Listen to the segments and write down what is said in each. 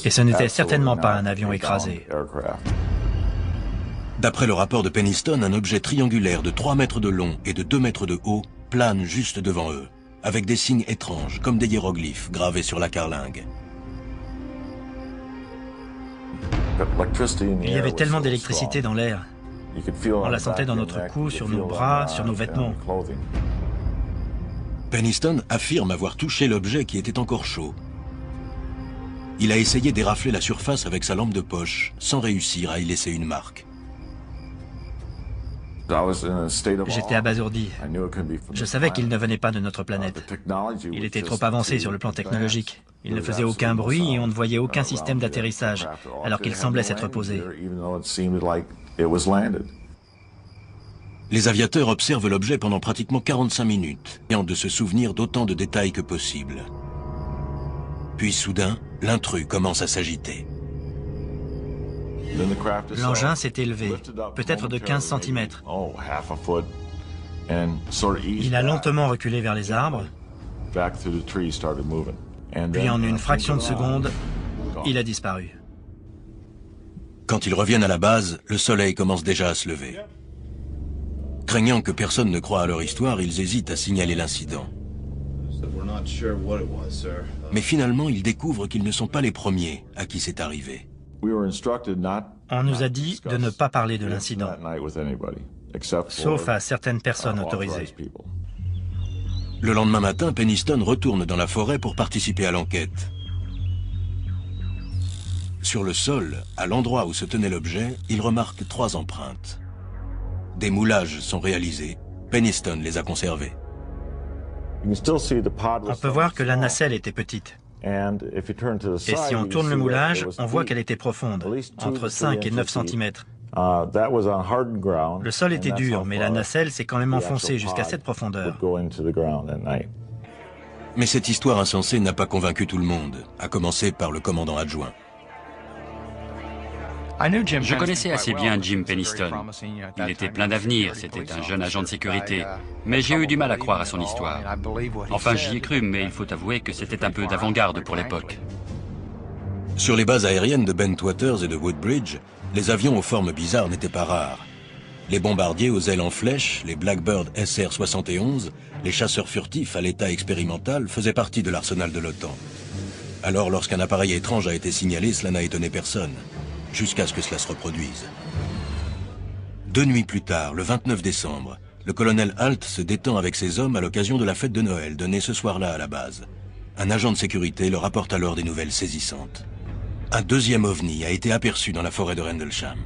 Et ce n'était certainement pas un avion écrasé. D'après le rapport de Penniston, un objet triangulaire de 3 mètres de long et de 2 mètres de haut plane juste devant eux, avec des signes étranges, comme des hiéroglyphes gravés sur la carlingue. Il y avait tellement d'électricité dans l'air. On la sentait dans notre cou, sur nos bras, sur nos vêtements. Penniston affirme avoir touché l'objet qui était encore chaud. Il a essayé d'érafler la surface avec sa lampe de poche, sans réussir à y laisser une marque. J'étais abasourdi. Je savais qu'il ne venait pas de notre planète. Il était trop avancé sur le plan technologique. Il ne faisait aucun bruit et on ne voyait aucun système d'atterrissage, alors qu'il semblait s'être posé. Les aviateurs observent l'objet pendant pratiquement 45 minutes, ayant de se souvenir d'autant de détails que possible. Puis soudain, l'intrus commence à s'agiter. L'engin s'est élevé, peut-être de 15 cm. Il a lentement reculé vers les arbres, puis en une fraction de seconde, il a disparu. Quand ils reviennent à la base, le soleil commence déjà à se lever. Craignant que personne ne croie à leur histoire, ils hésitent à signaler l'incident. Mais finalement, ils découvrent qu'ils ne sont pas les premiers à qui c'est arrivé. On nous a dit de ne pas parler de l'incident, sauf à certaines personnes autorisées. Le lendemain matin, Penniston retourne dans la forêt pour participer à l'enquête. Sur le sol, à l'endroit où se tenait l'objet, il remarque 3 empreintes. Des moulages sont réalisés. Penniston les a conservés. On peut voir que la nacelle était petite. Et si on tourne le moulage, on voit qu'elle était profonde, entre 5 et 9 cm. Le sol était dur, mais la nacelle s'est quand même enfoncée jusqu'à cette profondeur. Mais cette histoire insensée n'a pas convaincu tout le monde, à commencer par le commandant adjoint. Je connaissais assez bien Jim Penniston. Il était plein d'avenir, c'était un jeune agent de sécurité. Mais j'ai eu du mal à croire à son histoire. Enfin, j'y ai cru, mais il faut avouer que c'était un peu d'avant-garde pour l'époque. Sur les bases aériennes de Bentwaters et de Woodbridge, les avions aux formes bizarres n'étaient pas rares. Les bombardiers aux ailes en flèche, les Blackbird SR-71, les chasseurs furtifs à l'état expérimental faisaient partie de l'arsenal de l'OTAN. Alors, lorsqu'un appareil étrange a été signalé, cela n'a étonné personne, jusqu'à ce que cela se reproduise. 2 nuits plus tard, le 29 décembre, le colonel Halt se détend avec ses hommes à l'occasion de la fête de Noël donnée ce soir-là à la base. Un agent de sécurité leur apporte alors des nouvelles saisissantes. Un deuxième ovni a été aperçu dans la forêt de Rendlesham.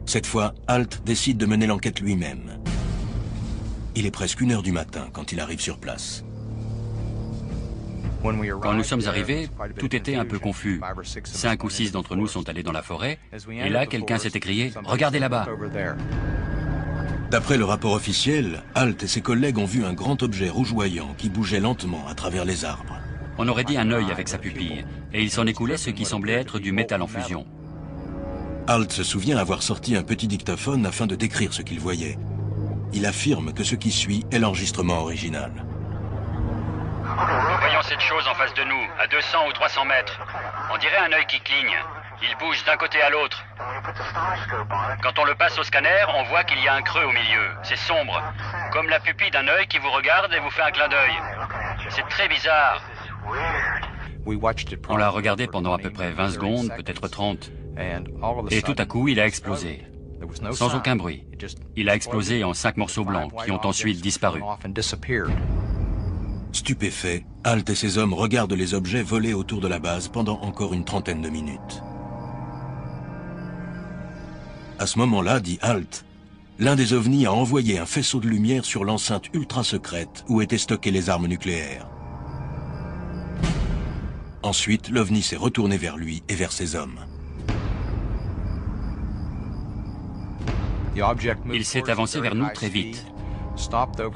Cette fois, Halt décide de mener l'enquête lui-même. Il est presque 1 heure du matin quand il arrive sur place. Quand nous sommes arrivés, tout était un peu confus. 5 ou 6 d'entre nous sont allés dans la forêt, et là, quelqu'un s'est écrié « Regardez là-bas !» D'après le rapport officiel, Halt et ses collègues ont vu un grand objet rougeoyant qui bougeait lentement à travers les arbres. On aurait dit un œil avec sa pupille, et il s'en écoulait ce qui semblait être du métal en fusion. Halt se souvient avoir sorti un petit dictaphone afin de décrire ce qu'il voyait. Il affirme que ce qui suit est l'enregistrement original. Nous voyons cette chose en face de nous, à 200 ou 300 mètres. On dirait un œil qui cligne. Il bouge d'un côté à l'autre. Quand on le passe au scanner, on voit qu'il y a un creux au milieu. C'est sombre, comme la pupille d'un œil qui vous regarde et vous fait un clin d'œil. C'est très bizarre. On l'a regardé pendant à peu près 20 secondes, peut-être 30. Et tout à coup, il a explosé. Sans aucun bruit. Il a explosé en 5 morceaux blancs qui ont ensuite disparu. Stupéfait, Halt et ses hommes regardent les objets voler autour de la base pendant encore une trentaine de minutes. À ce moment-là, dit Halt, l'un des ovnis a envoyé un faisceau de lumière sur l'enceinte ultra secrète où étaient stockées les armes nucléaires. Ensuite, l'ovni s'est retourné vers lui et vers ses hommes. Il s'est avancé vers nous très vite.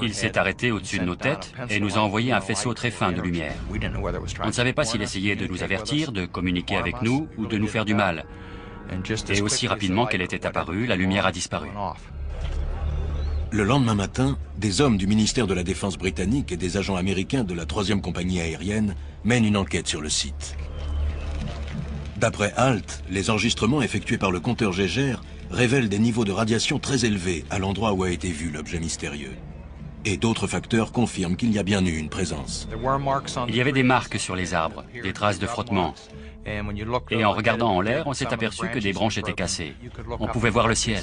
Il s'est arrêté au-dessus de nos têtes et nous a envoyé un faisceau très fin de lumière. On ne savait pas s'il essayait de nous avertir, de communiquer avec nous ou de nous faire du mal. Et aussi rapidement qu'elle était apparue, la lumière a disparu. Le lendemain matin, des hommes du ministère de la Défense britannique et des agents américains de la 3e compagnie aérienne mènent une enquête sur le site. D'après HALT, les enregistrements effectués par le compteur Geiger révèlent des niveaux de radiation très élevés à l'endroit où a été vu l'objet mystérieux. Et d'autres facteurs confirment qu'il y a bien eu une présence. Il y avait des marques sur les arbres, des traces de frottement. Et en regardant en l'air, on s'est aperçu que des branches étaient cassées. On pouvait voir le ciel.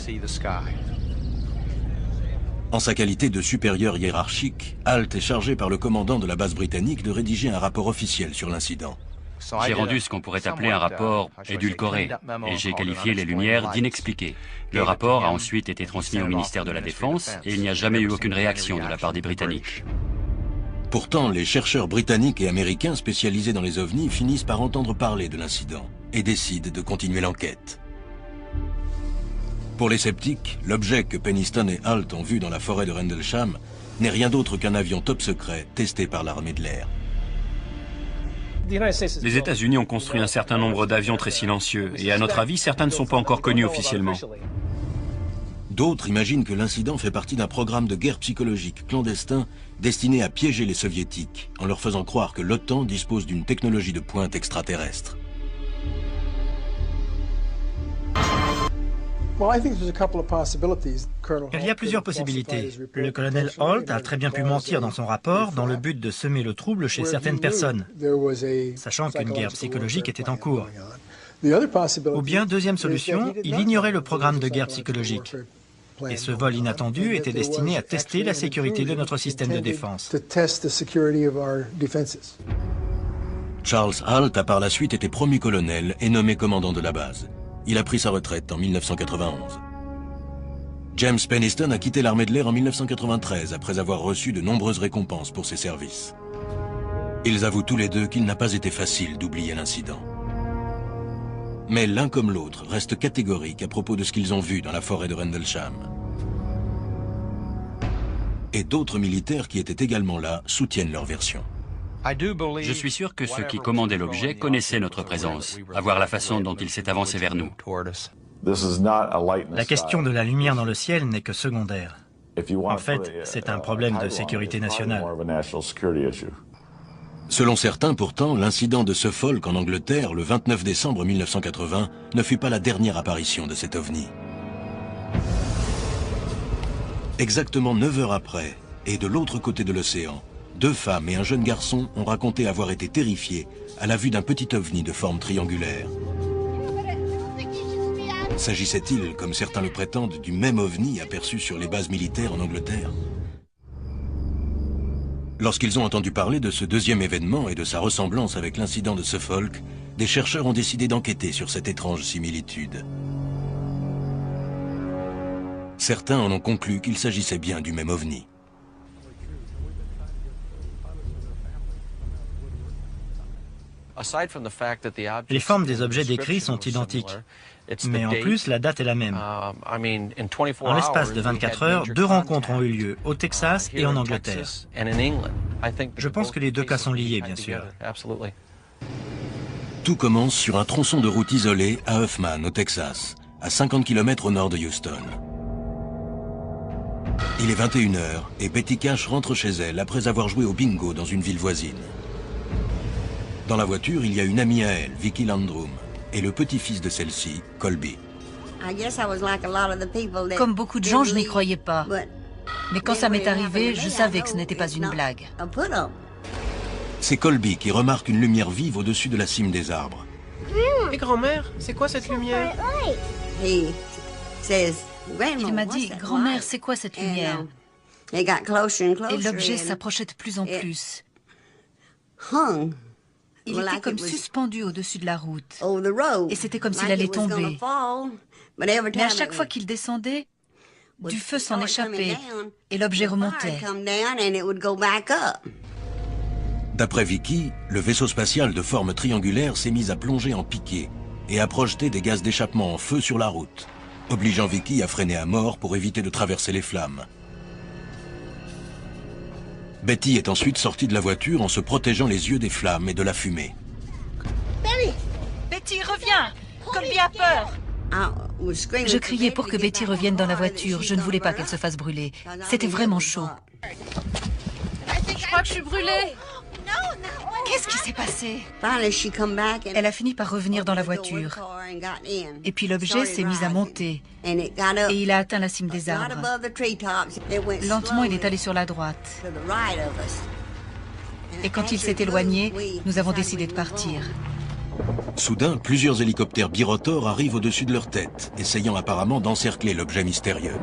En sa qualité de supérieur hiérarchique, HALT est chargé par le commandant de la base britannique de rédiger un rapport officiel sur l'incident. J'ai rendu ce qu'on pourrait appeler un rapport édulcoré, et j'ai qualifié les lumières d'inexpliquées. Le rapport a ensuite été transmis au ministère de la Défense, et il n'y a jamais eu aucune réaction de la part des Britanniques. Pourtant, les chercheurs britanniques et américains spécialisés dans les ovnis finissent par entendre parler de l'incident et décident de continuer l'enquête. Pour les sceptiques, l'objet que Penniston et HALT ont vu dans la forêt de Rendlesham n'est rien d'autre qu'un avion top secret testé par l'armée de l'air. Les États-Unis ont construit un certain nombre d'avions très silencieux, et à notre avis, certains ne sont pas encore connus officiellement. D'autres imaginent que l'incident fait partie d'un programme de guerre psychologique clandestin destiné à piéger les soviétiques, en leur faisant croire que l'OTAN dispose d'une technologie de pointe extraterrestre. Il y a plusieurs possibilités. Le colonel Holt a très bien pu mentir dans son rapport dans le but de semer le trouble chez certaines personnes, sachant qu'une guerre psychologique était en cours. Ou bien, deuxième solution, il ignorait le programme de guerre psychologique. Et ce vol inattendu était destiné à tester la sécurité de notre système de défense. Charles HALT a par la suite été promu colonel et nommé commandant de la base. Il a pris sa retraite en 1991. James Penniston a quitté l'armée de l'air en 1993 après avoir reçu de nombreuses récompenses pour ses services. Ils avouent tous les deux qu'il n'a pas été facile d'oublier l'incident. Mais l'un comme l'autre reste catégorique à propos de ce qu'ils ont vu dans la forêt de Rendlesham. Et d'autres militaires qui étaient également là soutiennent leur version. Je suis sûr que ceux qui commandaient l'objet connaissaient notre présence, à voir la façon dont il s'est avancé vers nous. La question de la lumière dans le ciel n'est que secondaire. En fait, c'est un problème de sécurité nationale. Selon certains, pourtant, l'incident de Suffolk en Angleterre, le 29 décembre 1980, ne fut pas la dernière apparition de cet ovni. Exactement 9 heures après, et de l'autre côté de l'océan, 2 femmes et un jeune garçon ont raconté avoir été terrifiés à la vue d'un petit ovni de forme triangulaire. S'agissait-il, comme certains le prétendent, du même ovni aperçu sur les bases militaires en Angleterre? Lorsqu'ils ont entendu parler de ce deuxième événement et de sa ressemblance avec l'incident de Suffolk, des chercheurs ont décidé d'enquêter sur cette étrange similitude. Certains en ont conclu qu'il s'agissait bien du même ovni. Les formes des objets décrits sont identiques, mais en plus, la date est la même. En l'espace de 24 heures, 2 rencontres ont eu lieu au Texas et en Angleterre. Je pense que les 2 cas sont liés, bien sûr. Tout commence sur un tronçon de route isolé à Huffman, au Texas, à 50 km au nord de Houston. Il est 21 h et Betty Cash rentre chez elle après avoir joué au bingo dans une ville voisine. Dans la voiture, il y a une amie à elle, Vicky Landrum, et le petit-fils de celle-ci, Colby. Comme beaucoup de gens, je n'y croyais pas. Mais quand ça m'est arrivé, je savais que ce n'était pas une blague. C'est Colby qui remarque une lumière vive au-dessus de la cime des arbres. Et grand-mère, c'est quoi cette lumière? Il m'a dit, grand-mère, c'est quoi cette lumière? Et l'objet s'approchait de plus en plus. Il était comme suspendu au-dessus de la route. Et c'était comme s'il allait tomber. Mais à chaque fois qu'il descendait, du feu s'en échappait et l'objet remontait. D'après Vicky, le vaisseau spatial de forme triangulaire s'est mis à plonger en piqué et à projeter des gaz d'échappement en feu sur la route, obligeant Vicky à freiner à mort pour éviter de traverser les flammes. Betty est ensuite sortie de la voiture en se protégeant les yeux des flammes et de la fumée. Betty, reviens! Colby a peur! Je criais pour que Betty revienne dans la voiture. Je ne voulais pas qu'elle se fasse brûler. C'était vraiment chaud. Je crois que je suis brûlée. Qu'est-ce qui s'est passé? Elle a fini par revenir dans la voiture. Et puis l'objet s'est mis à monter. Et il a atteint la cime des arbres. Lentement, il est allé sur la droite. Et quand il s'est éloigné, nous avons décidé de partir. Soudain, plusieurs hélicoptères birotors arrivent au-dessus de leur tête, essayant apparemment d'encercler l'objet mystérieux.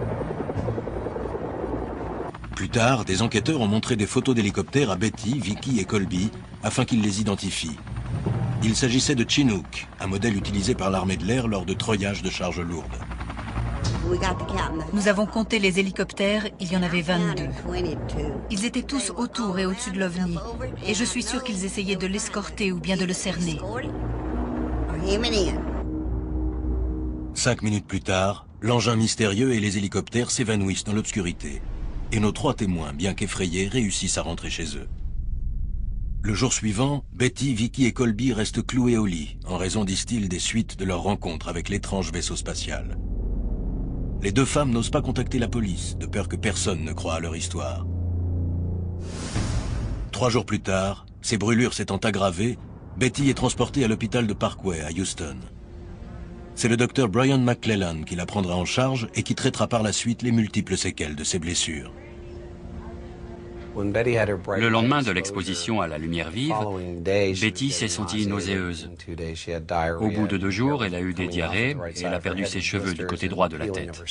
Plus tard, des enquêteurs ont montré des photos d'hélicoptères à Betty, Vicky et Colby afin qu'ils les identifient. Il s'agissait de Chinook, un modèle utilisé par l'armée de l'air lors de treuillages de charges lourdes. Nous avons compté les hélicoptères, il y en avait 22. Ils étaient tous autour et au-dessus de l'OVNI. Et je suis sûre qu'ils essayaient de l'escorter ou bien de le cerner. 5 minutes plus tard, l'engin mystérieux et les hélicoptères s'évanouissent dans l'obscurité. Et nos 3 témoins, bien qu'effrayés, réussissent à rentrer chez eux. Le jour suivant, Betty, Vicky et Colby restent cloués au lit, en raison, disent-ils, des suites de leur rencontre avec l'étrange vaisseau spatial. Les 2 femmes n'osent pas contacter la police, de peur que personne ne croie à leur histoire. 3 jours plus tard, ses brûlures s'étant aggravées, Betty est transportée à l'hôpital de Parkway, à Houston. C'est le docteur Brian McClellan qui la prendra en charge et qui traitera par la suite les multiples séquelles de ses blessures. Le lendemain de l'exposition à la lumière vive, Betty s'est sentie nauséeuse. Au bout de 2 jours, elle a eu des diarrhées et elle a perdu ses cheveux du côté droit de la tête.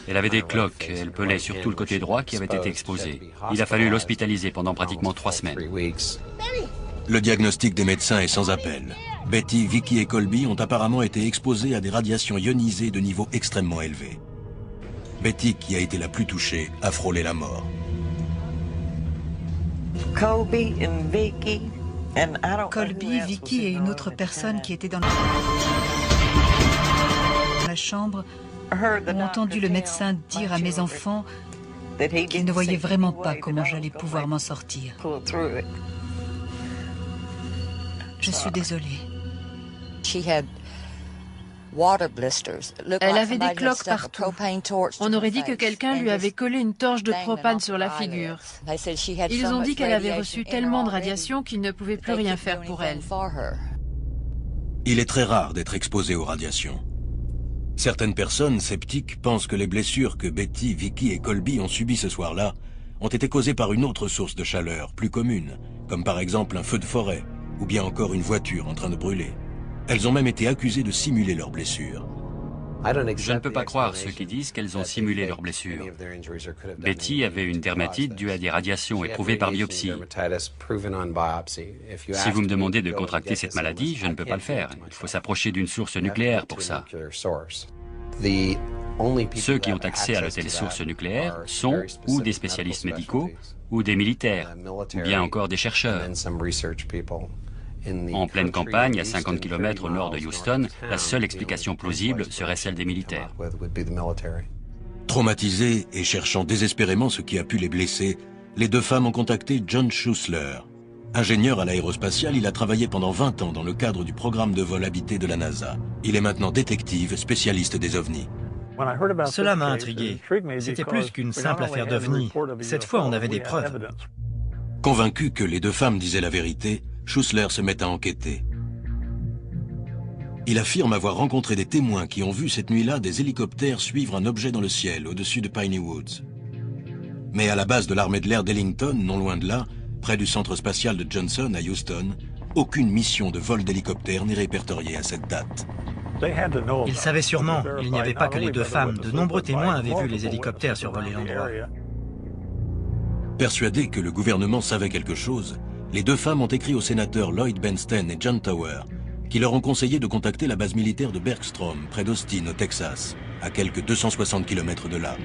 Elle avait des cloques et elle pelait sur tout le côté droit qui avait été exposé. Il a fallu l'hospitaliser pendant pratiquement 3 semaines. Le diagnostic des médecins est sans appel. Betty, Vicky et Colby ont apparemment été exposés à des radiations ionisées de niveau extrêmement élevé. Betty, qui a été la plus touchée, a frôlé la mort. Colby, Vicky et une autre personne qui était dans la chambre ont entendu le médecin dire à mes enfants qu'il ne voyait vraiment pas comment j'allais pouvoir m'en sortir. Je suis désolée. Elle avait des cloques partout. On aurait dit que quelqu'un lui avait collé une torche de propane sur la figure. Ils ont dit qu'elle avait reçu tellement de radiation qu'ils ne pouvaient plus rien faire pour elle. Il est très rare d'être exposé aux radiations. Certaines personnes sceptiques pensent que les blessures que Betty, Vicky et Colby ont subies ce soir-là ont été causées par une autre source de chaleur, plus commune, comme par exemple un feu de forêt, ou bien encore une voiture en train de brûler. Elles ont même été accusées de simuler leurs blessures. Je ne peux pas croire ceux qui disent qu'elles ont simulé leurs blessures. Betty avait une dermatite due à des radiations éprouvées par biopsie. Si vous me demandez de contracter cette maladie, je ne peux pas le faire. Il faut s'approcher d'une source nucléaire pour ça. Ceux qui ont accès à de telles sources nucléaires sont ou des spécialistes médicaux, ou des militaires, ou bien encore des chercheurs. En pleine campagne, à 50 km au nord de Houston, la seule explication plausible serait celle des militaires. Traumatisées et cherchant désespérément ce qui a pu les blesser, les 2 femmes ont contacté John Schuessler. Ingénieur à l'aérospatiale, il a travaillé pendant 20 ans dans le cadre du programme de vol habité de la NASA. Il est maintenant détective, spécialiste des ovnis. Cela m'a intrigué. C'était plus qu'une simple affaire d'ovnis. Cette fois, on avait des preuves. Convaincu que les 2 femmes disaient la vérité, Schuessler se met à enquêter. Il affirme avoir rencontré des témoins qui ont vu cette nuit-là des hélicoptères suivre un objet dans le ciel au-dessus de Piney Woods. Mais à la base de l'armée de l'air d'Ellington, non loin de là, près du centre spatial de Johnson à Houston, aucune mission de vol d'hélicoptère n'est répertoriée à cette date. Ils savaient sûrement, il n'y avait pas que les 2 femmes. De nombreux témoins avaient vu les hélicoptères survoler l'endroit. Persuadés que le gouvernement savait quelque chose, les 2 femmes ont écrit aux sénateurs Lloyd Bernstein et John Tower, qui leur ont conseillé de contacter la base militaire de Bergstrom, près d'Austin, au Texas, à quelques 260 km de là.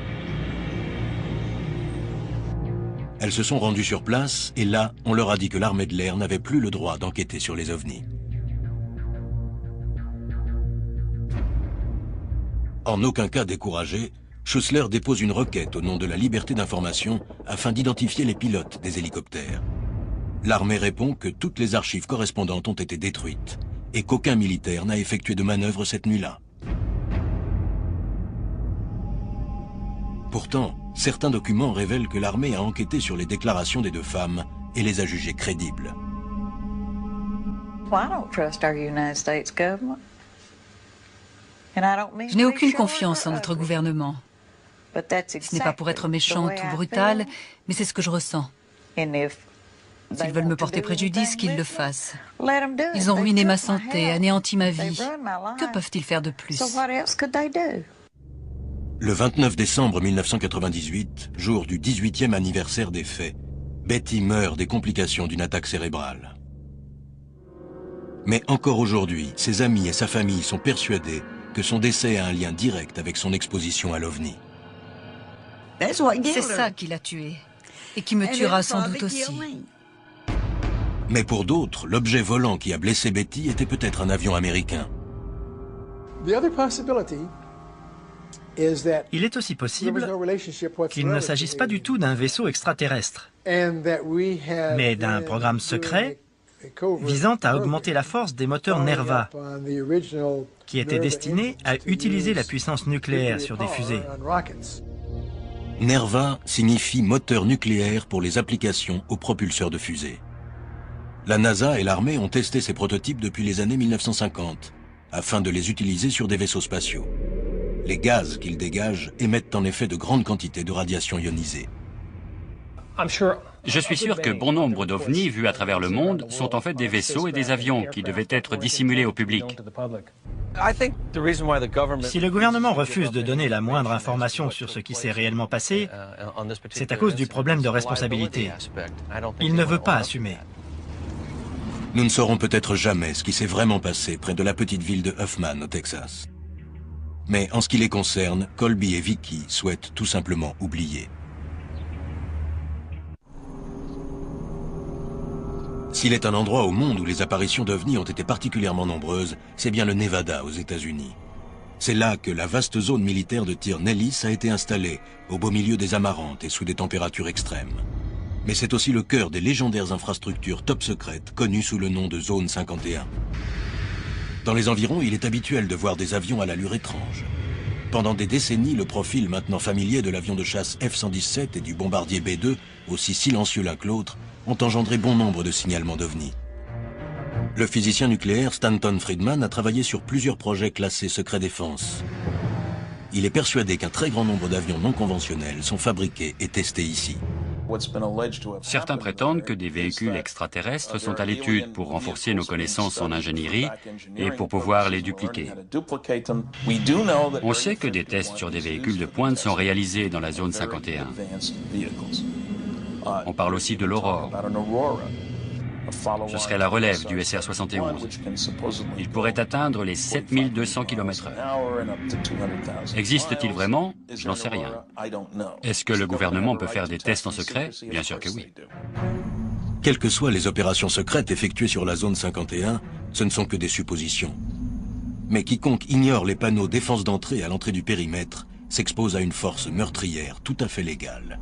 Elles se sont rendues sur place, et là, on leur a dit que l'armée de l'air n'avait plus le droit d'enquêter sur les ovnis. En aucun cas découragé, Schuessler dépose une requête au nom de la liberté d'information afin d'identifier les pilotes des hélicoptères. L'armée répond que toutes les archives correspondantes ont été détruites et qu'aucun militaire n'a effectué de manœuvre cette nuit-là. Pourtant, certains documents révèlent que l'armée a enquêté sur les déclarations des 2 femmes et les a jugés crédibles. Je n'ai aucune confiance en notre gouvernement. Ce n'est pas pour être méchante ou brutale, mais c'est ce que je ressens. S'ils veulent me porter préjudice, qu'ils le fassent. Ils ont ruiné ma santé, anéanti ma vie. Que peuvent-ils faire de plus? Le 29 décembre 1998, jour du 18e anniversaire des faits, Betty meurt des complications d'une attaque cérébrale. Mais encore aujourd'hui, ses amis et sa famille sont persuadés que son décès a un lien direct avec son exposition à l'OVNI. C'est ça qui l'a tuée, et qui me tuera sans doute aussi. Mais pour d'autres, l'objet volant qui a blessé Betty était peut-être un avion américain. Il est aussi possible qu'il ne s'agisse pas du tout d'un vaisseau extraterrestre, mais d'un programme secret visant à augmenter la force des moteurs Nerva, qui était destiné à utiliser la puissance nucléaire sur des fusées. Nerva signifie moteur nucléaire pour les applications aux propulseurs de fusées. La NASA et l'armée ont testé ces prototypes depuis les années 1950, afin de les utiliser sur des vaisseaux spatiaux. Les gaz qu'ils dégagent émettent en effet de grandes quantités de radiation ionisée. Je suis sûr que bon nombre d'ovnis vus à travers le monde sont en fait des vaisseaux et des avions qui devaient être dissimulés au public. Si le gouvernement refuse de donner la moindre information sur ce qui s'est réellement passé, c'est à cause du problème de responsabilité. Il ne veut pas assumer. Nous ne saurons peut-être jamais ce qui s'est vraiment passé près de la petite ville de Huffman, au Texas. Mais en ce qui les concerne, Colby et Vicky souhaitent tout simplement oublier. S'il est un endroit au monde où les apparitions d'OVNI ont été particulièrement nombreuses, c'est bien le Nevada aux États-Unis. C'est là que la vaste zone militaire de tir Nellis a été installée, au beau milieu des Amarantes et sous des températures extrêmes. Mais c'est aussi le cœur des légendaires infrastructures top secrètes connues sous le nom de Zone 51. Dans les environs, il est habituel de voir des avions à l'allure étrange. Pendant des décennies, le profil maintenant familier de l'avion de chasse F-117 et du bombardier B-2, aussi silencieux l'un que l'autre, ont engendré bon nombre de signalements d'OVNI. Le physicien nucléaire Stanton Friedman a travaillé sur plusieurs projets classés secret défense. Il est persuadé qu'un très grand nombre d'avions non conventionnels sont fabriqués et testés ici. Certains prétendent que des véhicules extraterrestres sont à l'étude pour renforcer nos connaissances en ingénierie et pour pouvoir les dupliquer. On sait que des tests sur des véhicules de pointe sont réalisés dans la zone 51. On parle aussi de l'Aurore. Ce serait la relève du SR-71. Il pourrait atteindre les 7200 km/h. Existe-t-il vraiment? Je n'en sais rien. Est-ce que le gouvernement peut faire des tests en secret? Bien sûr que oui. Quelles que soient les opérations secrètes effectuées sur la zone 51, ce ne sont que des suppositions. Mais quiconque ignore les panneaux défense d'entrée à l'entrée du périmètre s'expose à une force meurtrière tout à fait légale.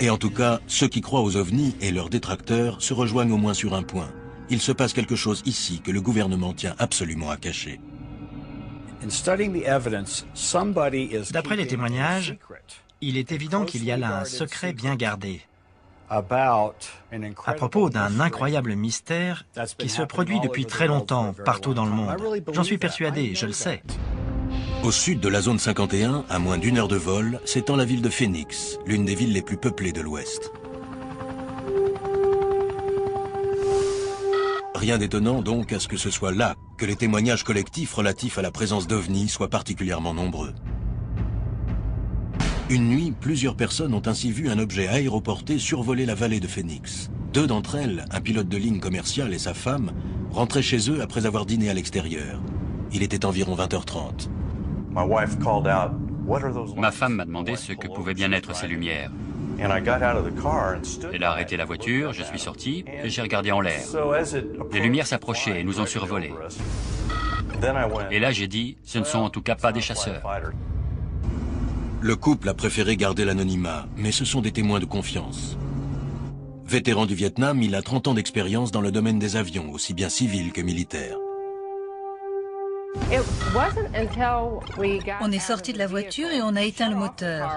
Et en tout cas, ceux qui croient aux ovnis et leurs détracteurs se rejoignent au moins sur un point. Il se passe quelque chose ici que le gouvernement tient absolument à cacher. D'après les témoignages, il est évident qu'il y a là un secret bien gardé à propos d'un incroyable mystère qui se produit depuis très longtemps partout dans le monde. J'en suis persuadé, je le sais. Au sud de la zone 51, à moins d'1 heure de vol, s'étend la ville de Phoenix, l'une des villes les plus peuplées de l'Ouest. Rien d'étonnant donc à ce que ce soit là que les témoignages collectifs relatifs à la présence d'OVNI soient particulièrement nombreux. Une nuit, plusieurs personnes ont ainsi vu un objet aéroporté survoler la vallée de Phoenix. Deux d'entre elles, un pilote de ligne commerciale et sa femme, rentraient chez eux après avoir dîné à l'extérieur. Il était environ 20h30. Ma femme m'a demandé ce que pouvaient bien être ces lumières. Elle a arrêté la voiture, je suis sorti et j'ai regardé en l'air. Les lumières s'approchaient et nous ont survolés. Et là j'ai dit, ce ne sont en tout cas pas des chasseurs. Le couple a préféré garder l'anonymat, mais ce sont des témoins de confiance. Vétéran du Vietnam, il a 30 ans d'expérience dans le domaine des avions, aussi bien civils que militaires. On est sorti de la voiture et on a éteint le moteur.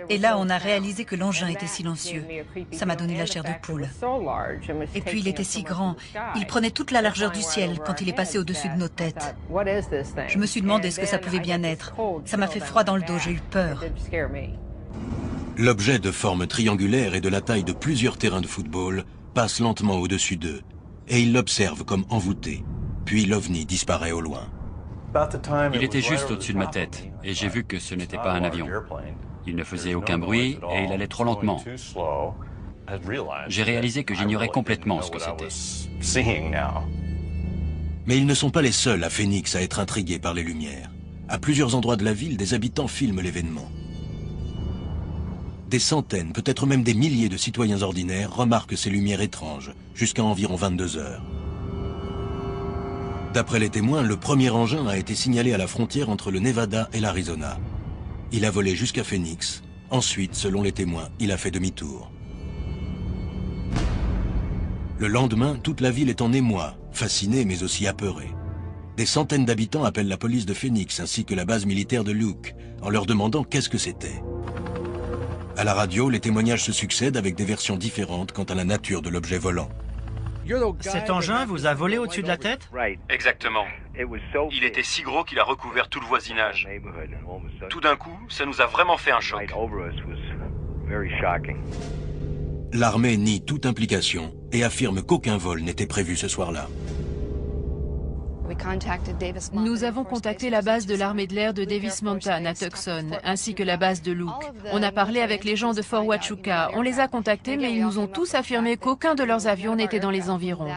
Et là, on a réalisé que l'engin était silencieux. Ça m'a donné la chair de poule. Et puis, il était si grand. Il prenait toute la largeur du ciel quand il est passé au-dessus de nos têtes. Je me suis demandé ce que ça pouvait bien être. Ça m'a fait froid dans le dos, j'ai eu peur. L'objet de forme triangulaire et de la taille de plusieurs terrains de football passe lentement au-dessus d'eux, et ils l'observent comme envoûté. Puis l'OVNI disparaît au loin. Il était juste au-dessus de ma tête, et j'ai vu que ce n'était pas un avion. Il ne faisait aucun bruit, et il allait trop lentement. J'ai réalisé que j'ignorais complètement ce que c'était. Mais ils ne sont pas les seuls à Phoenix à être intrigués par les lumières. À plusieurs endroits de la ville, des habitants filment l'événement. Des centaines, peut-être même des milliers de citoyens ordinaires remarquent ces lumières étranges, jusqu'à environ 22 heures. D'après les témoins, le premier engin a été signalé à la frontière entre le Nevada et l'Arizona. Il a volé jusqu'à Phoenix. Ensuite, selon les témoins, il a fait demi-tour. Le lendemain, toute la ville est en émoi, fascinée mais aussi apeurée. Des centaines d'habitants appellent la police de Phoenix ainsi que la base militaire de Luke, en leur demandant qu'est-ce que c'était. À la radio, les témoignages se succèdent avec des versions différentes quant à la nature de l'objet volant. Cet engin vous a volé au-dessus de la tête? Exactement. Il était si gros qu'il a recouvert tout le voisinage. Tout d'un coup, ça nous a vraiment fait un choc. L'armée nie toute implication et affirme qu'aucun vol n'était prévu ce soir-là. Nous avons contacté la base de l'armée de l'air de Davis Mountain à Tucson, ainsi que la base de Luke. On a parlé avec les gens de Fort Huachuca. On les a contactés, mais ils nous ont tous affirmé qu'aucun de leurs avions n'était dans les environs.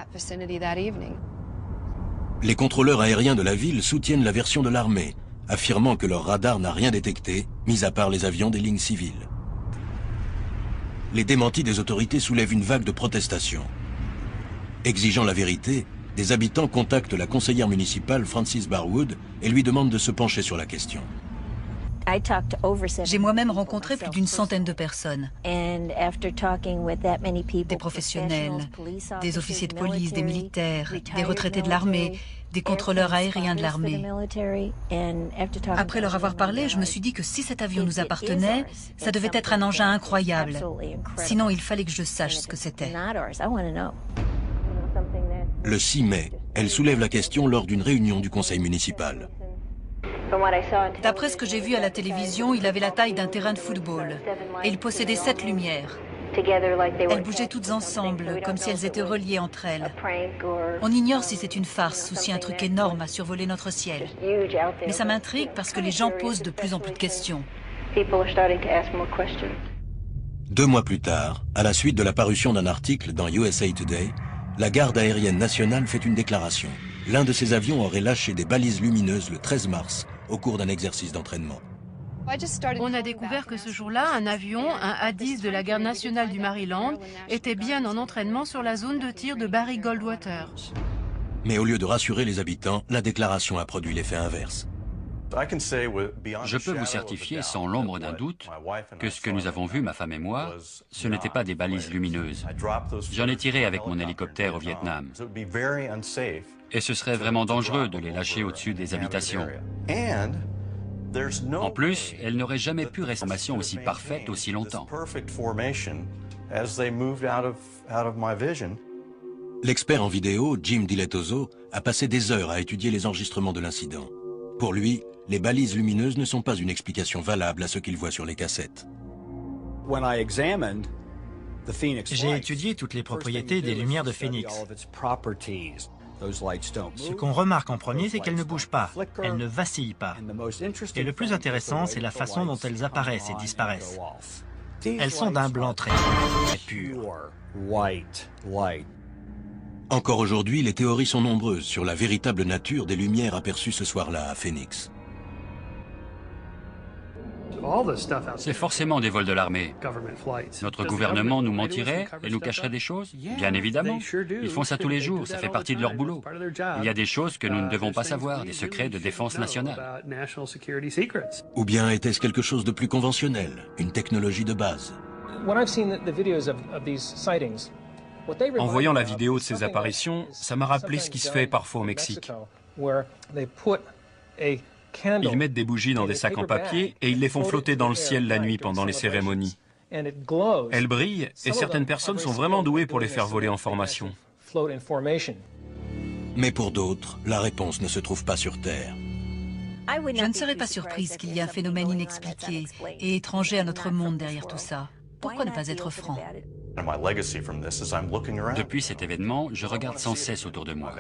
Les contrôleurs aériens de la ville soutiennent la version de l'armée, affirmant que leur radar n'a rien détecté, mis à part les avions des lignes civiles. Les démentis des autorités soulèvent une vague de protestations. Exigeant la vérité, des habitants contactent la conseillère municipale Frances Barwood et lui demandent de se pencher sur la question. J'ai moi-même rencontré plus d'une centaine de personnes. Des professionnels, des officiers de police, des militaires, des retraités de l'armée, des contrôleurs aériens de l'armée. Après leur avoir parlé, je me suis dit que si cet avion nous appartenait, ça devait être un engin incroyable. Sinon, il fallait que je sache ce que c'était. Le 6 mai, elle soulève la question lors d'une réunion du conseil municipal. D'après ce que j'ai vu à la télévision, il avait la taille d'un terrain de football. Et il possédait 7 lumières. Elles bougeaient toutes ensemble, comme si elles étaient reliées entre elles. On ignore si c'est une farce ou si un truc énorme a survolé notre ciel. Mais ça m'intrigue parce que les gens posent de plus en plus de questions. 2 mois plus tard, à la suite de la parution d'un article dans USA Today, la garde aérienne nationale fait une déclaration. L'un de ses avions aurait lâché des balises lumineuses le 13 mars au cours d'un exercice d'entraînement. On a découvert que ce jour-là, un avion, un A-10 de la garde nationale du Maryland, était bien en entraînement sur la zone de tir de Barry Goldwater. Mais au lieu de rassurer les habitants, la déclaration a produit l'effet inverse. Je peux vous certifier sans l'ombre d'un doute que ce que nous avons vu, ma femme et moi, ce n'étaient pas des balises lumineuses. J'en ai tiré avec mon hélicoptère au Vietnam. Et ce serait vraiment dangereux de les lâcher au-dessus des habitations. En plus, elles n'auraient jamais pu rester en formation aussi parfaite aussi longtemps. L'expert en vidéo, Jim Dilettoso, a passé des heures à étudier les enregistrements de l'incident. Pour lui, les balises lumineuses ne sont pas une explication valable à ce qu'il voit sur les cassettes. J'ai étudié toutes les propriétés des lumières de Phoenix. Ce qu'on remarque en premier, c'est qu'elles ne bougent pas, elles ne vacillent pas. Et le plus intéressant, c'est la façon dont elles apparaissent et disparaissent. Elles sont d'un blanc très pur. Encore aujourd'hui, les théories sont nombreuses sur la véritable nature des lumières aperçues ce soir-là à Phoenix. C'est forcément des vols de l'armée. Notre gouvernement nous mentirait et nous cacherait des choses? Bien évidemment. Ils font ça tous les jours, ça fait partie de leur boulot. Il y a des choses que nous ne devons pas savoir, des secrets de défense nationale. Ou bien était-ce quelque chose de plus conventionnel, une technologie de base? En voyant la vidéo de ces apparitions, ça m'a rappelé ce qui se fait parfois au Mexique. Ils mettent des bougies dans des sacs en papier et ils les font flotter dans le ciel la nuit pendant les cérémonies. Elles brillent et certaines personnes sont vraiment douées pour les faire voler en formation. Mais pour d'autres, la réponse ne se trouve pas sur Terre. Je ne serais pas surprise qu'il y ait un phénomène inexpliqué et étranger à notre monde derrière tout ça. Pourquoi ne pas être franc? Depuis cet événement, je regarde sans cesse autour de moi.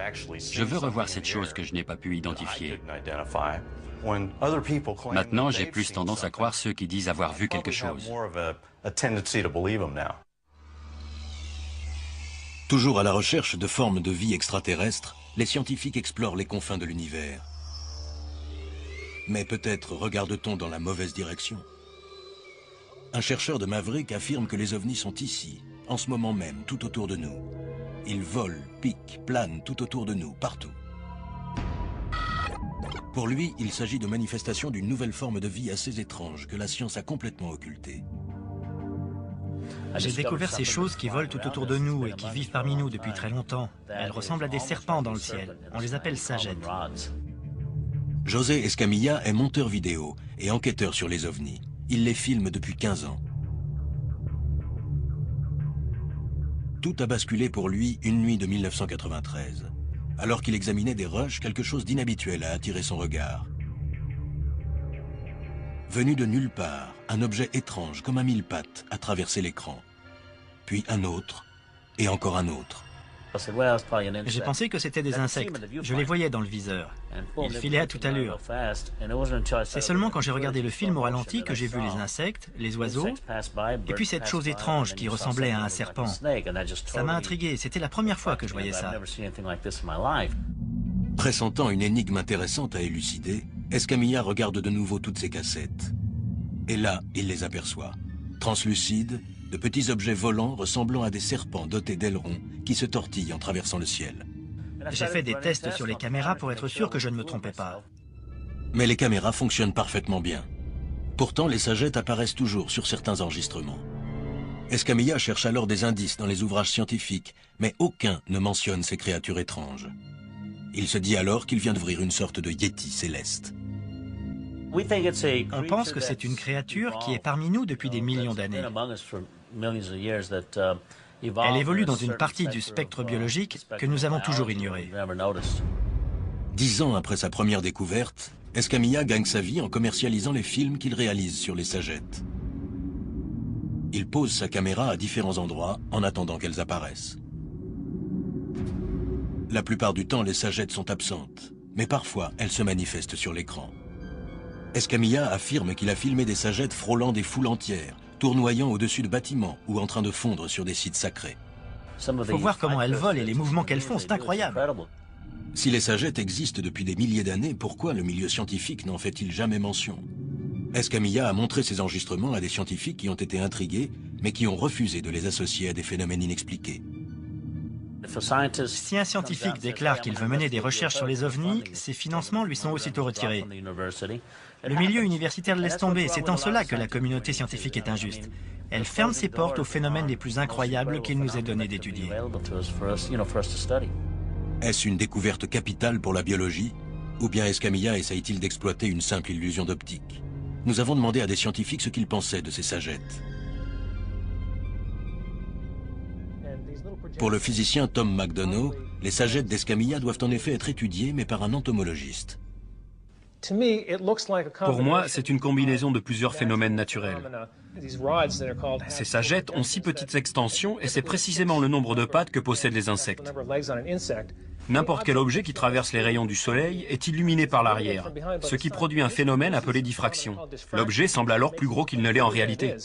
Je veux revoir cette chose que je n'ai pas pu identifier. Maintenant, j'ai plus tendance à croire ceux qui disent avoir vu quelque chose. Toujours à la recherche de formes de vie extraterrestres, les scientifiques explorent les confins de l'univers. Mais peut-être regarde-t-on dans la mauvaise direction. Un chercheur de Maverick affirme que les ovnis sont ici, en ce moment même, tout autour de nous. Ils volent, piquent, planent tout autour de nous, partout. Pour lui, il s'agit de manifestations d'une nouvelle forme de vie assez étrange que la science a complètement occultée. J'ai découvert ces choses qui volent tout autour de nous et qui vivent parmi nous depuis très longtemps. Elles ressemblent à des serpents dans le ciel. On les appelle sagettes. José Escamilla est monteur vidéo et enquêteur sur les ovnis. Il les filme depuis 15 ans. Tout a basculé pour lui une nuit de 1993. Alors qu'il examinait des rushs, quelque chose d'inhabituel a attiré son regard. Venu de nulle part, un objet étrange comme un mille-pattes a traversé l'écran. Puis un autre, et encore un autre. J'ai pensé que c'était des insectes. Je les voyais dans le viseur. Ils filaient à toute allure. C'est seulement quand j'ai regardé le film au ralenti que j'ai vu les insectes, les oiseaux, et puis cette chose étrange qui ressemblait à un serpent. Ça m'a intrigué. C'était la première fois que je voyais ça. Pressentant une énigme intéressante à élucider, Escamilla regarde de nouveau toutes ses cassettes. Et là, il les aperçoit. Translucides, de petits objets volants ressemblant à des serpents dotés d'ailerons qui se tortillent en traversant le ciel. J'ai fait des tests sur les caméras pour être sûr que je ne me trompais pas. Mais les caméras fonctionnent parfaitement bien. Pourtant, les sagettes apparaissent toujours sur certains enregistrements. Escamilla cherche alors des indices dans les ouvrages scientifiques, mais aucun ne mentionne ces créatures étranges. Il se dit alors qu'il vient d'ouvrir une sorte de yéti céleste. On pense que c'est une créature qui est parmi nous depuis des millions d'années. Elle évolue dans une partie du spectre biologique que nous avons toujours ignorée. 10 ans après sa première découverte, Escamilla gagne sa vie en commercialisant les films qu'il réalise sur les sagettes. Il pose sa caméra à différents endroits en attendant qu'elles apparaissent. La plupart du temps, les sagettes sont absentes, mais parfois, elles se manifestent sur l'écran. Escamilla affirme qu'il a filmé des sagettes frôlant des foules entières, tournoyant au-dessus de bâtiments ou en train de fondre sur des sites sacrés. Faut voir comment elles volent et les mouvements qu'elles font, c'est incroyable. Si les sagettes existent depuis des milliers d'années, pourquoi le milieu scientifique n'en fait-il jamais mention? Escamilla a montré ses enregistrements à des scientifiques qui ont été intrigués, mais qui ont refusé de les associer à des phénomènes inexpliqués. Si un scientifique déclare qu'il veut mener des recherches sur les ovnis, ses financements lui sont aussitôt retirés. Le milieu universitaire le laisse tomber, c'est en cela que la communauté scientifique est injuste. Elle ferme ses portes aux phénomènes les plus incroyables qu'il nous est donné d'étudier. Est-ce une découverte capitale pour la biologie? Ou bien Escamilla essaye-t-il d'exploiter une simple illusion d'optique? Nous avons demandé à des scientifiques ce qu'ils pensaient de ces sagettes. Pour le physicien Tom McDonough, les sagettes d'Escamilla doivent en effet être étudiées, mais par un entomologiste. Pour moi, c'est une combinaison de plusieurs phénomènes naturels. Ces sagettes ont 6 petites extensions et c'est précisément le nombre de pattes que possèdent les insectes. N'importe quel objet qui traverse les rayons du soleil est illuminé par l'arrière, ce qui produit un phénomène appelé diffraction. L'objet semble alors plus gros qu'il ne l'est en réalité.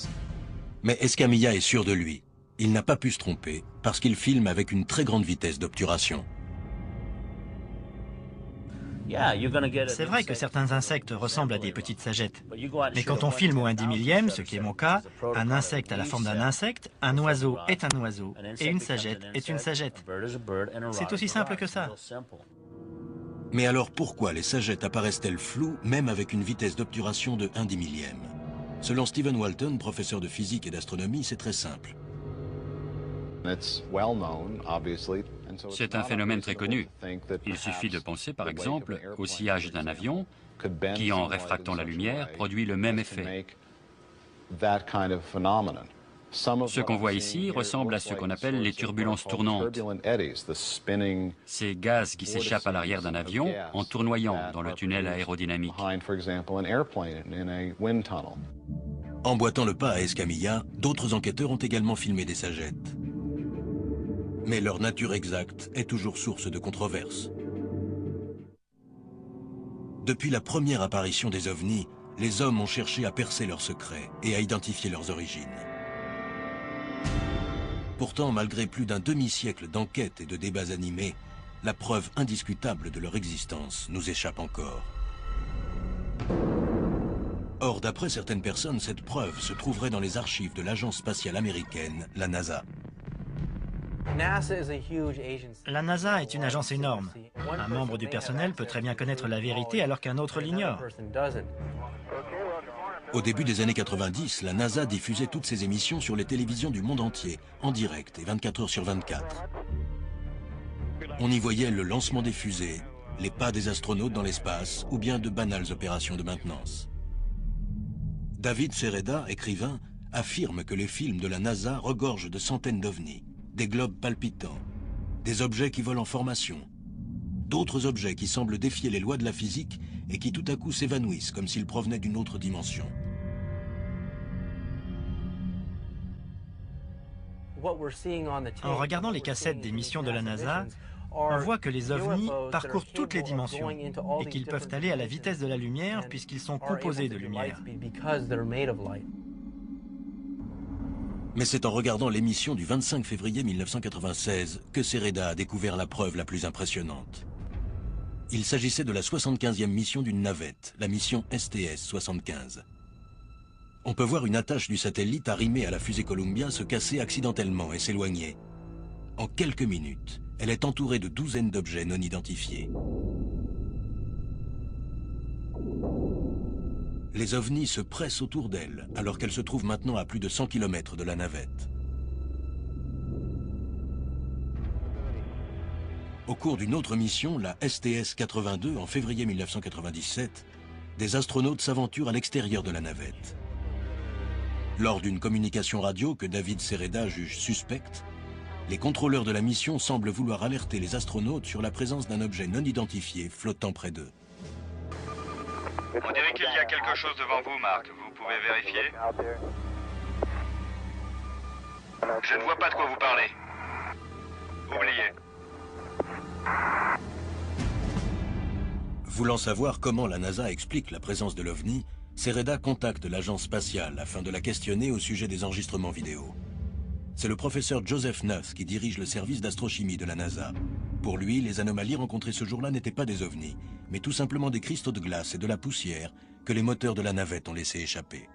Mais Escamilla est sûr de lui. Il n'a pas pu se tromper parce qu'il filme avec une très grande vitesse d'obturation. C'est vrai que certains insectes ressemblent à des petites sagettes. Mais quand on filme au 1/10 millième, ce qui est mon cas, un insecte a la forme d'un insecte, un oiseau est un oiseau, et une sagette est une sagette. C'est aussi simple que ça. Mais alors pourquoi les sagettes apparaissent-elles floues, même avec une vitesse d'obturation de 1/10 millième? Selon Stephen Walton, professeur de physique et d'astronomie, c'est très simple. C'est un phénomène très connu. Il suffit de penser, par exemple, au sillage d'un avion qui, en réfractant la lumière, produit le même effet. Ce qu'on voit ici ressemble à ce qu'on appelle les turbulences tournantes. Ces gaz qui s'échappent à l'arrière d'un avion en tournoyant dans le tunnel aérodynamique. Emboîtant le pas à Escamilla, d'autres enquêteurs ont également filmé des sagettes. Mais leur nature exacte est toujours source de controverses. Depuis la première apparition des ovnis, les hommes ont cherché à percer leurs secrets et à identifier leurs origines. Pourtant, malgré plus d'un demi-siècle d'enquêtes et de débats animés, la preuve indiscutable de leur existence nous échappe encore. Or, d'après certaines personnes, cette preuve se trouverait dans les archives de l'agence spatiale américaine, la NASA. La NASA est une agence énorme. Un membre du personnel peut très bien connaître la vérité alors qu'un autre l'ignore. Au début des années 90, la NASA diffusait toutes ses émissions sur les télévisions du monde entier, en direct et 24 heures sur 24. On y voyait le lancement des fusées, les pas des astronautes dans l'espace ou bien de banales opérations de maintenance. David Sereda, écrivain, affirme que les films de la NASA regorgent de centaines d'ovnis, des globes palpitants, des objets qui volent en formation, d'autres objets qui semblent défier les lois de la physique et qui tout à coup s'évanouissent comme s'ils provenaient d'une autre dimension. En regardant les cassettes des missions de la NASA, on voit que les ovnis parcourent toutes les dimensions et qu'ils peuvent aller à la vitesse de la lumière puisqu'ils sont composés de lumière. Mais c'est en regardant l'émission du 25 février 1996 que Sereda a découvert la preuve la plus impressionnante. Il s'agissait de la 75e mission d'une navette, la mission STS-75. On peut voir une attache du satellite arrimée à la fusée Columbia se casser accidentellement et s'éloigner. En quelques minutes, elle est entourée de douzaines d'objets non identifiés. Les ovnis se pressent autour d'elle, alors qu'elle se trouve maintenant à plus de 100 km de la navette. Au cours d'une autre mission, la STS-82, en février 1997, des astronautes s'aventurent à l'extérieur de la navette. Lors d'une communication radio que David Sereda juge suspecte, les contrôleurs de la mission semblent vouloir alerter les astronautes sur la présence d'un objet non identifié flottant près d'eux. On dirait qu'il y a quelque chose devant vous, Mark. Vous pouvez vérifier? Je ne vois pas de quoi vous parlez. Oubliez. Voulant savoir comment la NASA explique la présence de l'OVNI, Sereda contacte l'agence spatiale afin de la questionner au sujet des enregistrements vidéo. C'est le professeur Joseph Nuss qui dirige le service d'astrochimie de la NASA. Pour lui, les anomalies rencontrées ce jour-là n'étaient pas des ovnis, mais tout simplement des cristaux de glace et de la poussière que les moteurs de la navette ont laissé échapper.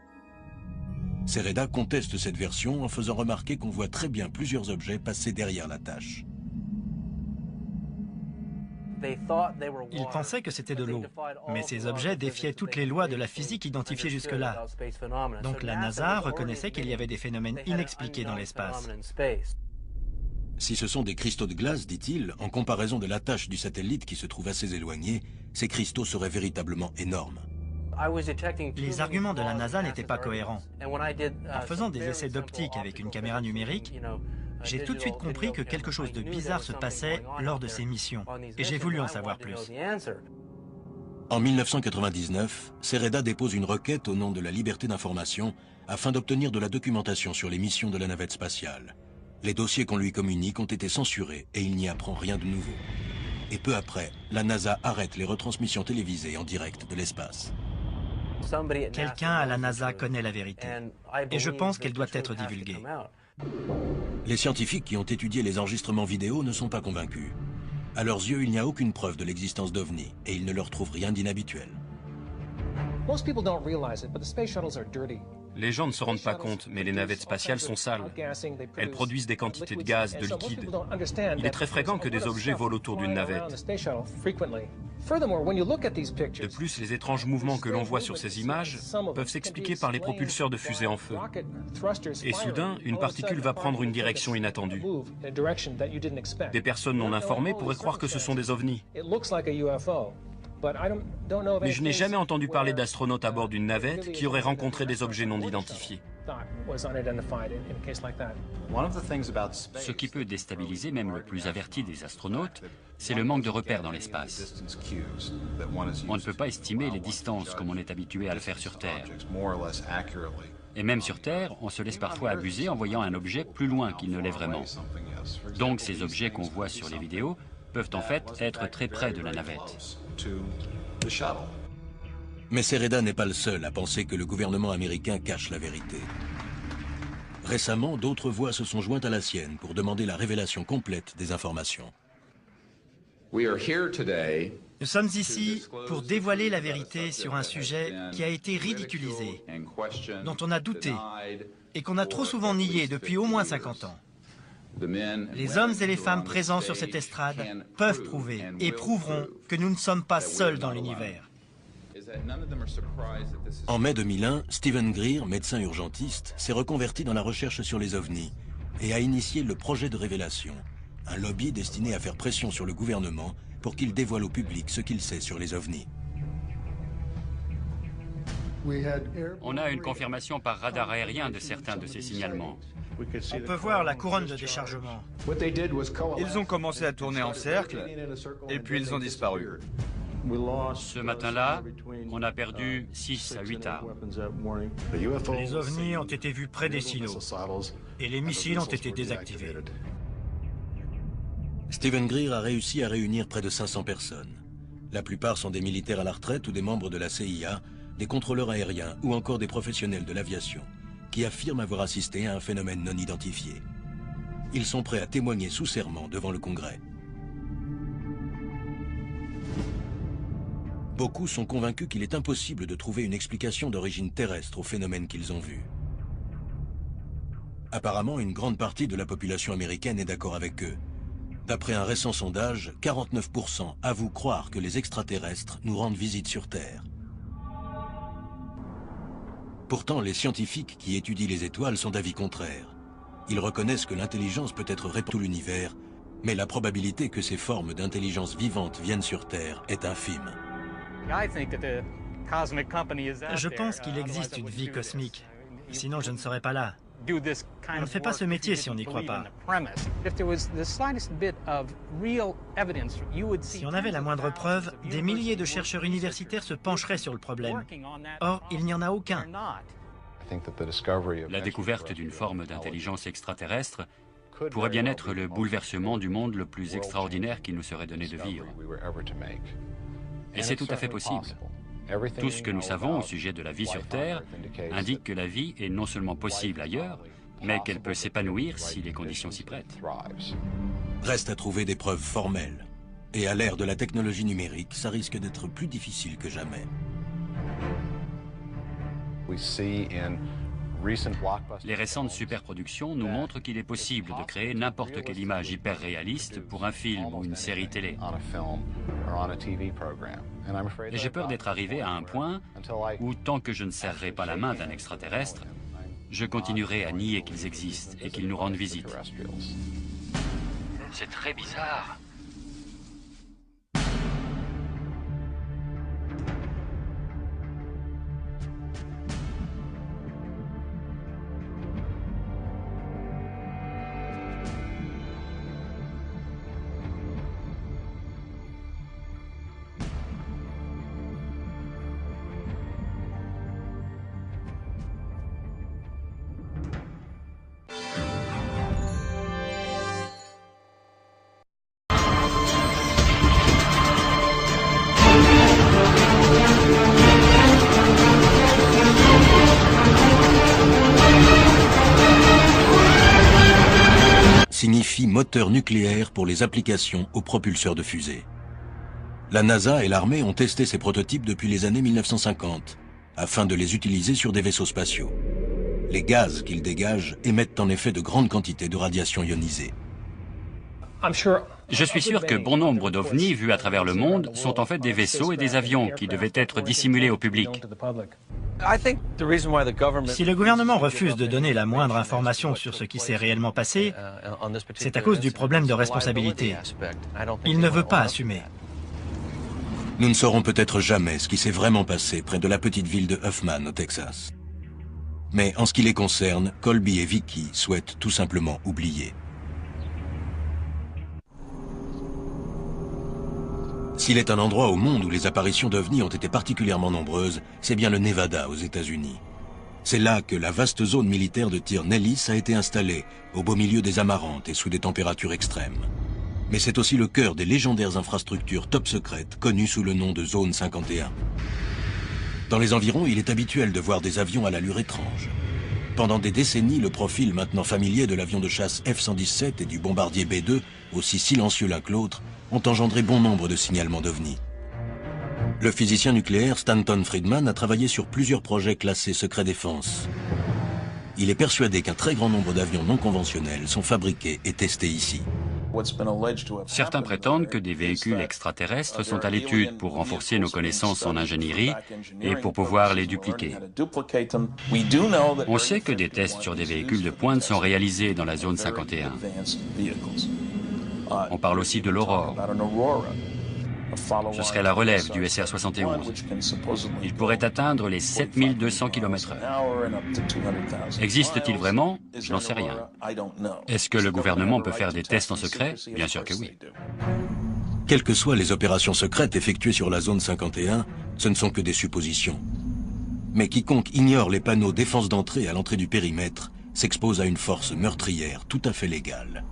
Sereda conteste cette version en faisant remarquer qu'on voit très bien plusieurs objets passer derrière la tache. Ils pensaient que c'était de l'eau, mais ces objets défiaient toutes les lois de la physique identifiées jusque-là. Donc la NASA reconnaissait qu'il y avait des phénomènes inexpliqués dans l'espace. Si ce sont des cristaux de glace, dit-il, en comparaison de la tache du satellite qui se trouve assez éloignée, ces cristaux seraient véritablement énormes. Les arguments de la NASA n'étaient pas cohérents. En faisant des essais d'optique avec une caméra numérique, j'ai tout de suite compris que quelque chose de bizarre se passait lors de ces missions, et j'ai voulu en savoir plus. En 1999, Sereda dépose une requête au nom de la liberté d'information afin d'obtenir de la documentation sur les missions de la navette spatiale. Les dossiers qu'on lui communique ont été censurés et il n'y apprend rien de nouveau. Et peu après, la NASA arrête les retransmissions télévisées en direct de l'espace. Quelqu'un à la NASA connaît la vérité, et je pense qu'elle doit être divulguée. Les scientifiques qui ont étudié les enregistrements vidéo ne sont pas convaincus. À leurs yeux, il n'y a aucune preuve de l'existence d'OVNI et ils ne leur trouvent rien d'inhabituel. Les gens ne se rendent pas compte, mais les navettes spatiales sont sales. Elles produisent des quantités de gaz, de liquide. Il est très fréquent que des objets volent autour d'une navette. De plus, les étranges mouvements que l'on voit sur ces images peuvent s'expliquer par les propulseurs de fusée en feu. Et soudain, une particule va prendre une direction inattendue. Des personnes non informées pourraient croire que ce sont des ovnis. Mais je n'ai jamais entendu parler d'astronautes à bord d'une navette qui auraient rencontré des objets non identifiés. Ce qui peut déstabiliser même le plus averti des astronautes, c'est le manque de repères dans l'espace. On ne peut pas estimer les distances comme on est habitué à le faire sur Terre. Et même sur Terre, on se laisse parfois abuser en voyant un objet plus loin qu'il ne l'est vraiment. Donc ces objets qu'on voit sur les vidéos peuvent en fait être très près de la navette. Mais Sereda n'est pas le seul à penser que le gouvernement américain cache la vérité. Récemment, d'autres voix se sont jointes à la sienne pour demander la révélation complète des informations. Nous sommes ici pour dévoiler la vérité sur un sujet qui a été ridiculisé, dont on a douté et qu'on a trop souvent nié depuis au moins 50 ans. Les hommes et les femmes présents sur cette estrade peuvent prouver et prouveront que nous ne sommes pas seuls dans l'univers. En mai 2001, Stephen Greer, médecin urgentiste, s'est reconverti dans la recherche sur les ovnis et a initié le projet de révélation, un lobby destiné à faire pression sur le gouvernement pour qu'il dévoile au public ce qu'il sait sur les ovnis. On a une confirmation par radar aérien de certains de ces signalements. On peut voir la couronne de déchargement. Ils ont commencé à tourner en cercle et puis ils ont disparu. Ce matin-là, on a perdu 6 à 8 armes. Les ovnis ont été vus près des silos et les missiles ont été désactivés. Stephen Greer a réussi à réunir près de 500 personnes. La plupart sont des militaires à la retraite ou des membres de la CIA, des contrôleurs aériens ou encore des professionnels de l'aviation, qui affirment avoir assisté à un phénomène non identifié. Ils sont prêts à témoigner sous serment devant le Congrès. Beaucoup sont convaincus qu'il est impossible de trouver une explication d'origine terrestre au phénomène qu'ils ont vu. Apparemment, une grande partie de la population américaine est d'accord avec eux. D'après un récent sondage, 49% avouent croire que les extraterrestres nous rendent visite sur Terre. Pourtant, les scientifiques qui étudient les étoiles sont d'avis contraire. Ils reconnaissent que l'intelligence peut être répandue dans l'univers, mais la probabilité que ces formes d'intelligence vivante viennent sur Terre est infime. Je pense qu'il existe une vie cosmique, sinon je ne serais pas là. On ne fait pas ce métier si on n'y croit pas. Si on avait la moindre preuve, des milliers de chercheurs universitaires se pencheraient sur le problème. Or, il n'y en a aucun. La découverte d'une forme d'intelligence extraterrestre pourrait bien être le bouleversement du monde le plus extraordinaire qu'il nous serait donné de vivre. Et c'est tout à fait possible. Tout ce que nous savons au sujet de la vie sur Terre indique que la vie est non seulement possible ailleurs, mais qu'elle peut s'épanouir si les conditions s'y prêtent. Reste à trouver des preuves formelles. Et à l'ère de la technologie numérique, ça risque d'être plus difficile que jamais. Les récentes superproductions nous montrent qu'il est possible de créer n'importe quelle image hyper réaliste pour un film ou une série télé. Et j'ai peur d'être arrivé à un point où, tant que je ne serrerai pas la main d'un extraterrestre, je continuerai à nier qu'ils existent et qu'ils nous rendent visite. C'est très bizarre. Signifie moteur nucléaire pour les applications aux propulseurs de fusées. La NASA et l'armée ont testé ces prototypes depuis les années 1950, afin de les utiliser sur des vaisseaux spatiaux. Les gaz qu'ils dégagent émettent en effet de grandes quantités de radiation ionisée. Je suis sûr que bon nombre d'ovnis vus à travers le monde sont en fait des vaisseaux et des avions qui devaient être dissimulés au public. Si le gouvernement refuse de donner la moindre information sur ce qui s'est réellement passé, c'est à cause du problème de responsabilité. Il ne veut pas assumer. Nous ne saurons peut-être jamais ce qui s'est vraiment passé près de la petite ville de Huffman, au Texas. Mais en ce qui les concerne, Colby et Vicky souhaitent tout simplement oublier. S'il est un endroit au monde où les apparitions d'ovnis ont été particulièrement nombreuses, c'est bien le Nevada aux États-Unis. C'est là que la vaste zone militaire de tir Nellis a été installée, au beau milieu des Amarantes et sous des températures extrêmes. Mais c'est aussi le cœur des légendaires infrastructures top secrètes connues sous le nom de Zone 51. Dans les environs, il est habituel de voir des avions à l'allure étrange. Pendant des décennies, le profil maintenant familier de l'avion de chasse F-117 et du bombardier B-2, aussi silencieux l'un que l'autre, ont engendré bon nombre de signalements d'ovnis. Le physicien nucléaire Stanton Friedman a travaillé sur plusieurs projets classés secret défense. Il est persuadé qu'un très grand nombre d'avions non conventionnels sont fabriqués et testés ici. Certains prétendent que des véhicules extraterrestres sont à l'étude pour renforcer nos connaissances en ingénierie et pour pouvoir les dupliquer. On sait que des tests sur des véhicules de pointe sont réalisés dans la zone 51. On parle aussi de l'Aurore. Ce serait la relève du SR-71. Il pourrait atteindre les 7200 km/h. Existe-t-il vraiment? Je n'en sais rien. Est-ce que le gouvernement peut faire des tests en secret? Bien sûr que oui. Quelles que soient les opérations secrètes effectuées sur la zone 51, ce ne sont que des suppositions. Mais quiconque ignore les panneaux défense d'entrée à l'entrée du périmètre s'expose à une force meurtrière tout à fait légale.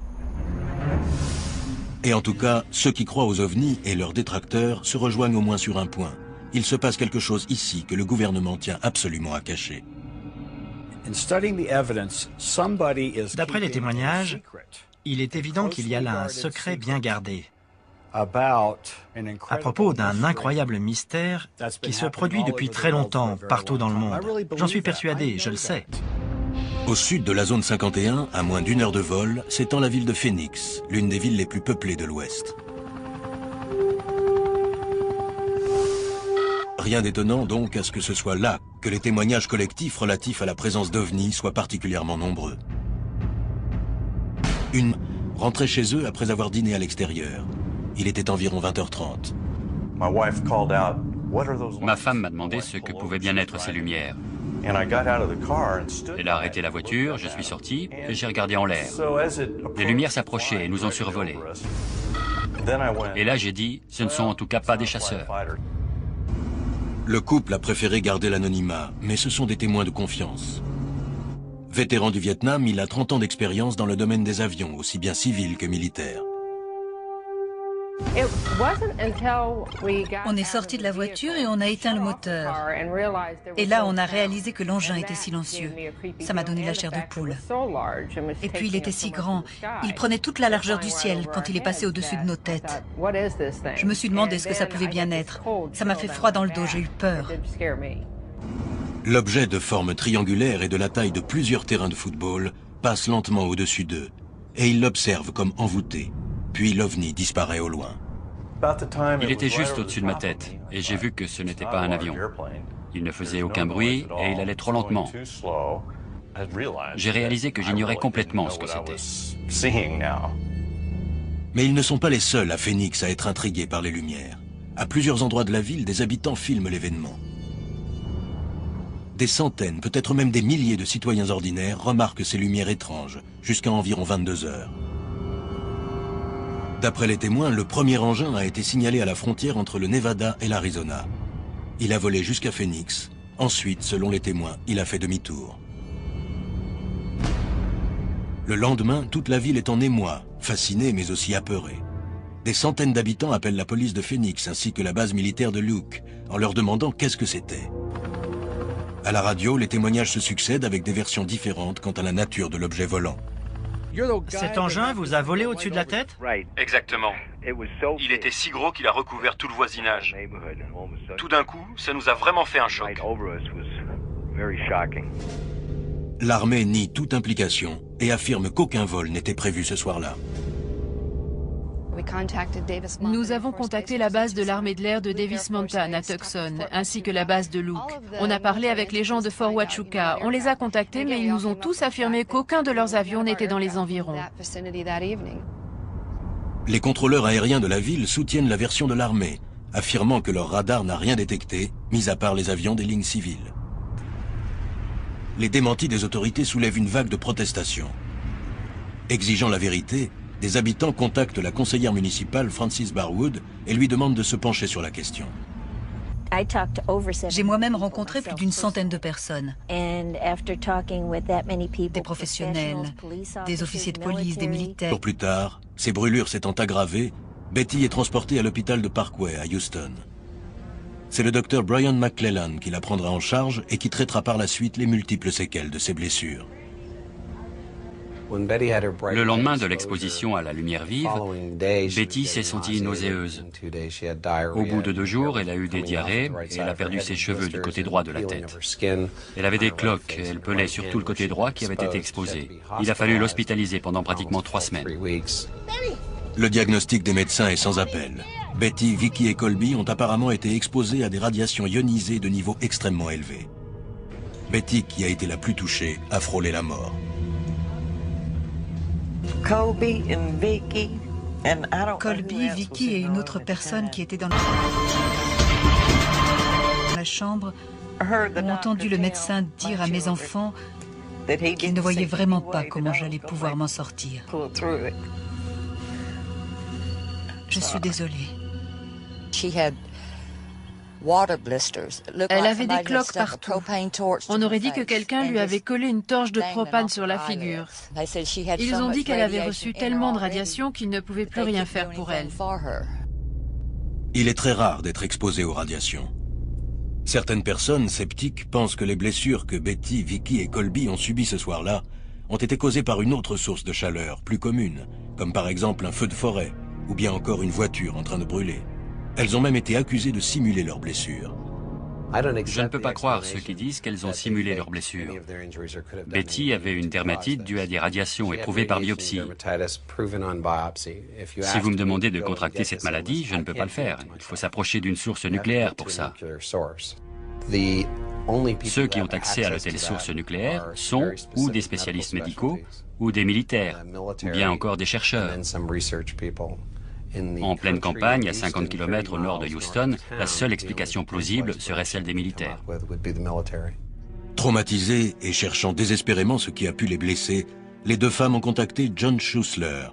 Et en tout cas, ceux qui croient aux ovnis et leurs détracteurs se rejoignent au moins sur un point. Il se passe quelque chose ici que le gouvernement tient absolument à cacher. D'après les témoignages, il est évident qu'il y a là un secret bien gardé à propos d'un incroyable mystère qui se produit depuis très longtemps partout dans le monde. J'en suis persuadé, je le sais. Au sud de la zone 51, à moins d'1 heure de vol, s'étend la ville de Phoenix, l'une des villes les plus peuplées de l'Ouest. Rien d'étonnant donc à ce que ce soit là que les témoignages collectifs relatifs à la présence d'ovnis soient particulièrement nombreux. Une rentrait chez eux après avoir dîné à l'extérieur. Il était environ 20h30. Ma femme m'a demandé ce que pouvaient bien être ces lumières. Elle a arrêté la voiture, je suis sorti et j'ai regardé en l'air. Les lumières s'approchaient et nous ont survolés. Et là j'ai dit, ce ne sont en tout cas pas des chasseurs. Le couple a préféré garder l'anonymat, mais ce sont des témoins de confiance. Vétéran du Vietnam, il a 30 ans d'expérience dans le domaine des avions, aussi bien civils que militaires. On est sorti de la voiture et on a éteint le moteur. Et là, on a réalisé que l'engin était silencieux. Ça m'a donné la chair de poule. Et puis, il était si grand. Il prenait toute la largeur du ciel quand il est passé au-dessus de nos têtes. Je me suis demandé ce que ça pouvait bien être. Ça m'a fait froid dans le dos, j'ai eu peur. L'objet de forme triangulaire et de la taille de plusieurs terrains de football passe lentement au-dessus d'eux. Et ils l'observent comme envoûté. Puis l'OVNI disparaît au loin. Il était juste au-dessus de ma tête, et j'ai vu que ce n'était pas un avion. Il ne faisait aucun bruit, et il allait trop lentement. J'ai réalisé que j'ignorais complètement ce que c'était. Mais ils ne sont pas les seuls à Phoenix à être intrigués par les lumières. À plusieurs endroits de la ville, des habitants filment l'événement. Des centaines, peut-être même des milliers de citoyens ordinaires remarquent ces lumières étranges, jusqu'à environ 22 heures. D'après les témoins, le premier engin a été signalé à la frontière entre le Nevada et l'Arizona. Il a volé jusqu'à Phoenix. Ensuite, selon les témoins, il a fait demi-tour. Le lendemain, toute la ville est en émoi, fascinée mais aussi apeurée. Des centaines d'habitants appellent la police de Phoenix ainsi que la base militaire de Luke, en leur demandant qu'est-ce que c'était. À la radio, les témoignages se succèdent avec des versions différentes quant à la nature de l'objet volant. Cet engin vous a volé au-dessus de la tête? Exactement. Il était si gros qu'il a recouvert tout le voisinage. Tout d'un coup, ça nous a vraiment fait un choc. L'armée nie toute implication et affirme qu'aucun vol n'était prévu ce soir-là. Nous avons contacté la base de l'armée de l'air de Davis Mountain à Tucson, ainsi que la base de Luke. On a parlé avec les gens de Fort Huachuca. On les a contactés, mais ils nous ont tous affirmé qu'aucun de leurs avions n'était dans les environs. Les contrôleurs aériens de la ville soutiennent la version de l'armée, affirmant que leur radar n'a rien détecté, mis à part les avions des lignes civiles. Les démentis des autorités soulèvent une vague de protestations. Exigeant la vérité, des habitants contactent la conseillère municipale Frances Barwood et lui demandent de se pencher sur la question. J'ai moi-même rencontré plus d'une centaine de personnes. Des professionnels, des officiers de police, des militaires. Plus tard, ces brûlures s'étant aggravées, Betty est transportée à l'hôpital de Parkway à Houston. C'est le docteur Brian McClellan qui la prendra en charge et qui traitera par la suite les multiples séquelles de ses blessures. Le lendemain de l'exposition à la lumière vive, Betty s'est sentie nauséeuse. Au bout de 2 jours, elle a eu des diarrhées et elle a perdu ses cheveux du côté droit de la tête. Elle avait des cloques, elle pelait sur tout le côté droit qui avait été exposé. Il a fallu l'hospitaliser pendant pratiquement 3 semaines. Le diagnostic des médecins est sans appel. Betty, Vicky et Colby ont apparemment été exposés à des radiations ionisées de niveau extrêmement élevé. Betty, qui a été la plus touchée, a frôlé la mort. Colby, Vicky et une autre personne qui était dans la chambre ont entendu le médecin dire à mes enfants qu'il ne voyait vraiment pas comment j'allais pouvoir m'en sortir. Je suis désolée. Elle avait des cloques partout. On aurait dit que quelqu'un lui avait collé une torche de propane sur la figure. Ils ont dit qu'elle avait reçu tellement de radiation qu'ils ne pouvaient plus rien faire pour elle. Il est très rare d'être exposé aux radiations. Certaines personnes sceptiques pensent que les blessures que Betty, Vicky et Colby ont subies ce soir-là ont été causées par une autre source de chaleur, plus commune, comme par exemple un feu de forêt, ou bien encore une voiture en train de brûler. Elles ont même été accusées de simuler leurs blessures. Je ne peux pas croire ceux qui disent qu'elles ont simulé leurs blessures. Betty avait une dermatite due à des radiations éprouvées par biopsie. Si vous me demandez de contracter cette maladie, je ne peux pas le faire. Il faut s'approcher d'une source nucléaire pour ça. Ceux qui ont accès à de telles sources nucléaires sont ou des spécialistes médicaux, ou des militaires, ou bien encore des chercheurs. En pleine campagne, à 50 km au nord de Houston, la seule explication plausible serait celle des militaires. Traumatisées et cherchant désespérément ce qui a pu les blesser, les 2 femmes ont contacté John Schuessler.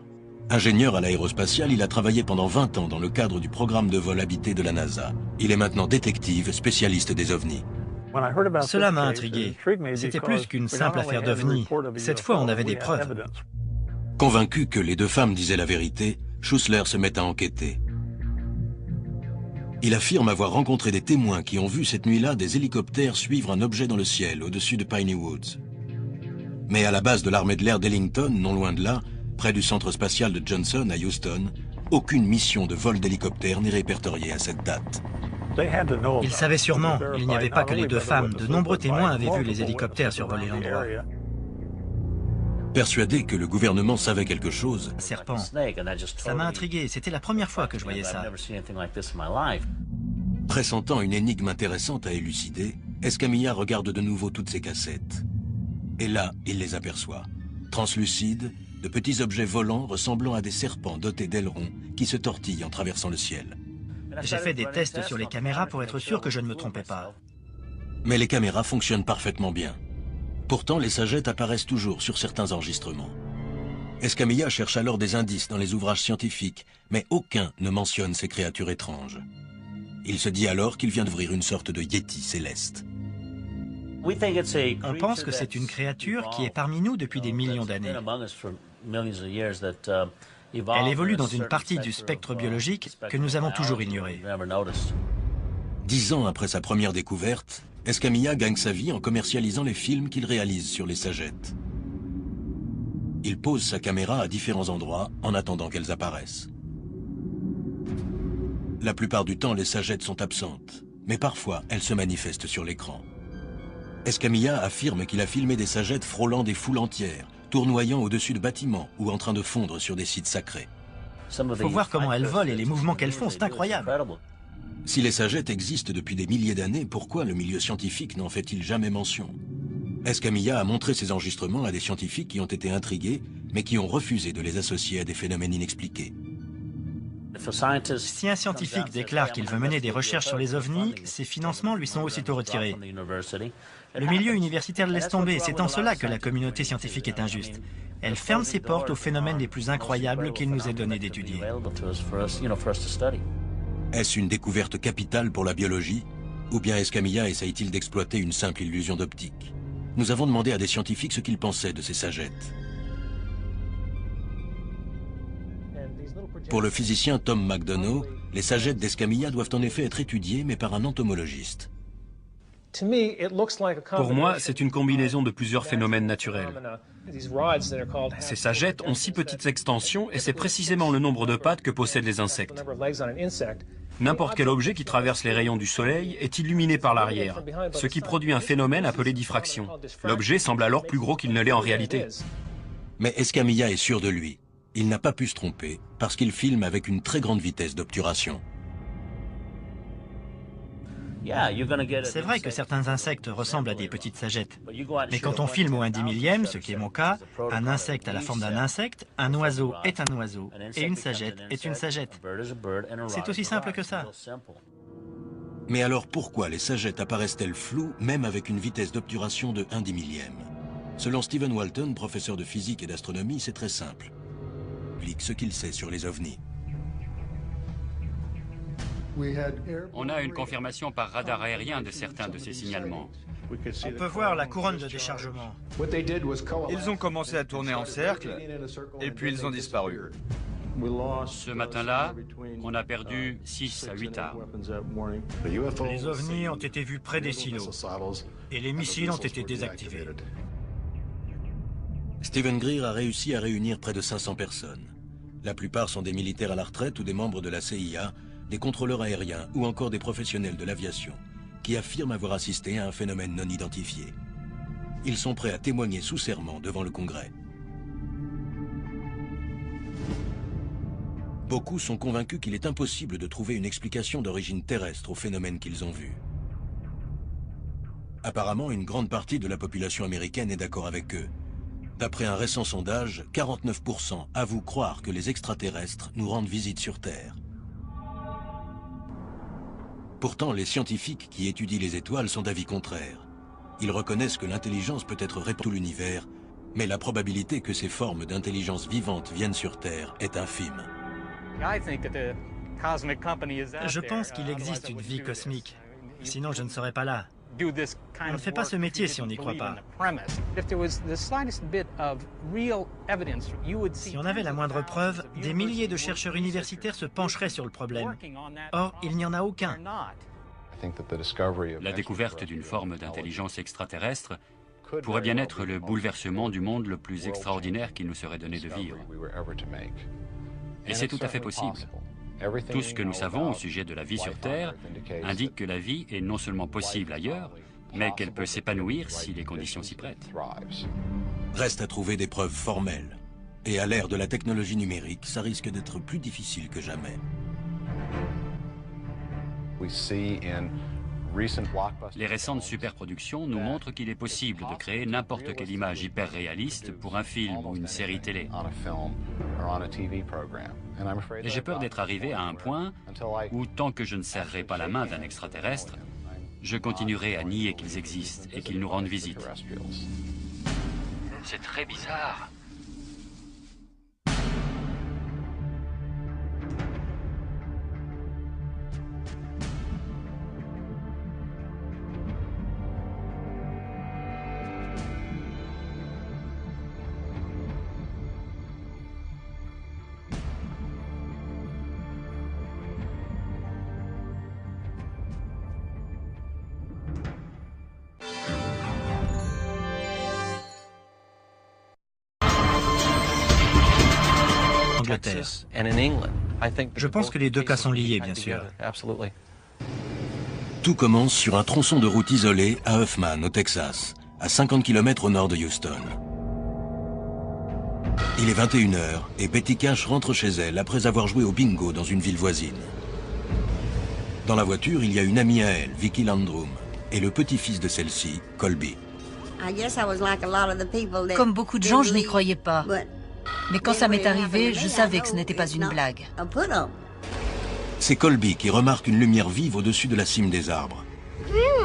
Ingénieur à l'aérospatiale, il a travaillé pendant 20 ans dans le cadre du programme de vol habité de la NASA. Il est maintenant détective, spécialiste des ovnis. Cela m'a intrigué. C'était plus qu'une simple affaire d'ovnis. Cette fois, on avait des preuves. Convaincu que les 2 femmes disaient la vérité, Schuessler se met à enquêter. Il affirme avoir rencontré des témoins qui ont vu cette nuit-là des hélicoptères suivre un objet dans le ciel au-dessus de Piney Woods. Mais à la base de l'armée de l'air d'Ellington, non loin de là, près du centre spatial de Johnson à Houston, aucune mission de vol d'hélicoptère n'est répertoriée à cette date. Ils savaient sûrement, il n'y avait pas que les 2 femmes. De nombreux témoins avaient vu les hélicoptères survoler l'endroit. Persuadé que le gouvernement savait quelque chose, Un serpent. Ça m'a intrigué, c'était la première fois que je voyais ça. pressentant une énigme intéressante à élucider, Escamilla regarde de nouveau toutes ses cassettes. Et là, il les aperçoit. Translucides, de petits objets volants ressemblant à des serpents dotés d'ailerons qui se tortillent en traversant le ciel. J'ai fait des tests sur les caméras pour être sûr que je ne me trompais pas. Mais les caméras fonctionnent parfaitement bien. Pourtant, les sagettes apparaissent toujours sur certains enregistrements. Escamilla cherche alors des indices dans les ouvrages scientifiques, mais aucun ne mentionne ces créatures étranges. Il se dit alors qu'il vient d'ouvrir une sorte de yéti céleste. On pense que c'est une créature qui est parmi nous depuis des millions d'années. Elle évolue dans une partie du spectre biologique que nous avons toujours ignorée. 10 ans après sa première découverte, Escamilla gagne sa vie en commercialisant les films qu'il réalise sur les sagettes. Il pose sa caméra à différents endroits en attendant qu'elles apparaissent. La plupart du temps, les sagettes sont absentes, mais parfois elles se manifestent sur l'écran. Escamilla affirme qu'il a filmé des sagettes frôlant des foules entières, tournoyant au-dessus de bâtiments ou en train de fondre sur des sites sacrés. Faut voir comment elles volent et les mouvements qu'elles font, c'est incroyable. Si les sagettes existent depuis des milliers d'années, pourquoi le milieu scientifique n'en fait-il jamais mention? Escamilla a montré ses enregistrements à des scientifiques qui ont été intrigués, mais qui ont refusé de les associer à des phénomènes inexpliqués. Si un scientifique déclare qu'il veut mener des recherches sur les ovnis, ses financements lui sont aussitôt retirés. Le milieu universitaire le laisse tomber, c'est en cela que la communauté scientifique est injuste. Elle ferme ses portes aux phénomènes les plus incroyables qu'il nous est donné d'étudier. Est-ce une découverte capitale pour la biologie? Ou bien Escamilla essaye-t-il d'exploiter une simple illusion d'optique? Nous avons demandé à des scientifiques ce qu'ils pensaient de ces sagettes. Pour le physicien Tom McDonough, les sagettes d'Escamilla doivent en effet être étudiées, mais par un entomologiste. Pour moi, c'est une combinaison de plusieurs phénomènes naturels. Ces sagettes ont 6 petites extensions et c'est précisément le nombre de pattes que possèdent les insectes. N'importe quel objet qui traverse les rayons du soleil est illuminé par l'arrière, ce qui produit un phénomène appelé diffraction. L'objet semble alors plus gros qu'il ne l'est en réalité. Mais Escamilla est sûr de lui. Il n'a pas pu se tromper, parce qu'il filme avec une très grande vitesse d'obturation. C'est vrai que certains insectes ressemblent à des petites sagettes. Mais quand on filme au 1/10 millième, ce qui est mon cas, un insecte a la forme d'un insecte, un oiseau est un oiseau, et une sagette est une sagette. C'est aussi simple que ça. Mais alors pourquoi les sagettes apparaissent-elles floues, même avec une vitesse d'obturation de 1/10 millième? Selon Stephen Walton, professeur de physique et d'astronomie, c'est très simple. Il explique ce qu'il sait sur les ovnis. On a une confirmation par radar aérien de certains de ces signalements. On peut voir la couronne de déchargement. Ils ont commencé à tourner en cercle, et puis ils ont disparu. Ce matin-là, on a perdu 6 à 8 armes. Les ovnis ont été vus près des silos, et les missiles ont été désactivés. Steven Greer a réussi à réunir près de 500 personnes. La plupart sont des militaires à la retraite ou des membres de la CIA, des contrôleurs aériens ou encore des professionnels de l'aviation, qui affirment avoir assisté à un phénomène non identifié. Ils sont prêts à témoigner sous serment devant le Congrès. Beaucoup sont convaincus qu'il est impossible de trouver une explication d'origine terrestre au phénomène qu'ils ont vu. Apparemment, une grande partie de la population américaine est d'accord avec eux. D'après un récent sondage, 49% avouent croire que les extraterrestres nous rendent visite sur Terre. Pourtant, les scientifiques qui étudient les étoiles sont d'avis contraire. Ils reconnaissent que l'intelligence peut être répandue dans tout l'univers, mais la probabilité que ces formes d'intelligence vivante viennent sur Terre est infime. Je pense qu'il existe une vie cosmique. Sinon, je ne serais pas là. On ne fait pas ce métier si on n'y croit pas. Si on avait la moindre preuve, des milliers de chercheurs universitaires se pencheraient sur le problème. Or, il n'y en a aucun. La découverte d'une forme d'intelligence extraterrestre pourrait bien être le bouleversement du monde le plus extraordinaire qu'il nous serait donné de vivre. Et c'est tout à fait possible. Tout ce que nous savons au sujet de la vie sur Terre indique que la vie est non seulement possible ailleurs, mais qu'elle peut s'épanouir si les conditions s'y prêtent. Reste à trouver des preuves formelles. Et à l'ère de la technologie numérique, ça risque d'être plus difficile que jamais. Les récentes superproductions nous montrent qu'il est possible de créer n'importe quelle image hyper réaliste pour un film ou une série télé. Et j'ai peur d'être arrivé à un point où, tant que je ne serrerai pas la main d'un extraterrestre, je continuerai à nier qu'ils existent et qu'ils nous rendent visite. C'est très bizarre. Je pense que les deux cas sont liés, bien sûr. Tout commence sur un tronçon de route isolé à Huffman, au Texas, à 50 km au nord de Houston. Il est 21h et Betty Cash rentre chez elle après avoir joué au bingo dans une ville voisine. Dans la voiture, il y a une amie à elle, Vicky Landrum, et le petit-fils de celle-ci, Colby. Comme beaucoup de gens, je n'y croyais pas. Mais quand ça m'est arrivé, je savais que ce n'était pas une blague. C'est Colby qui remarque une lumière vive au-dessus de la cime des arbres.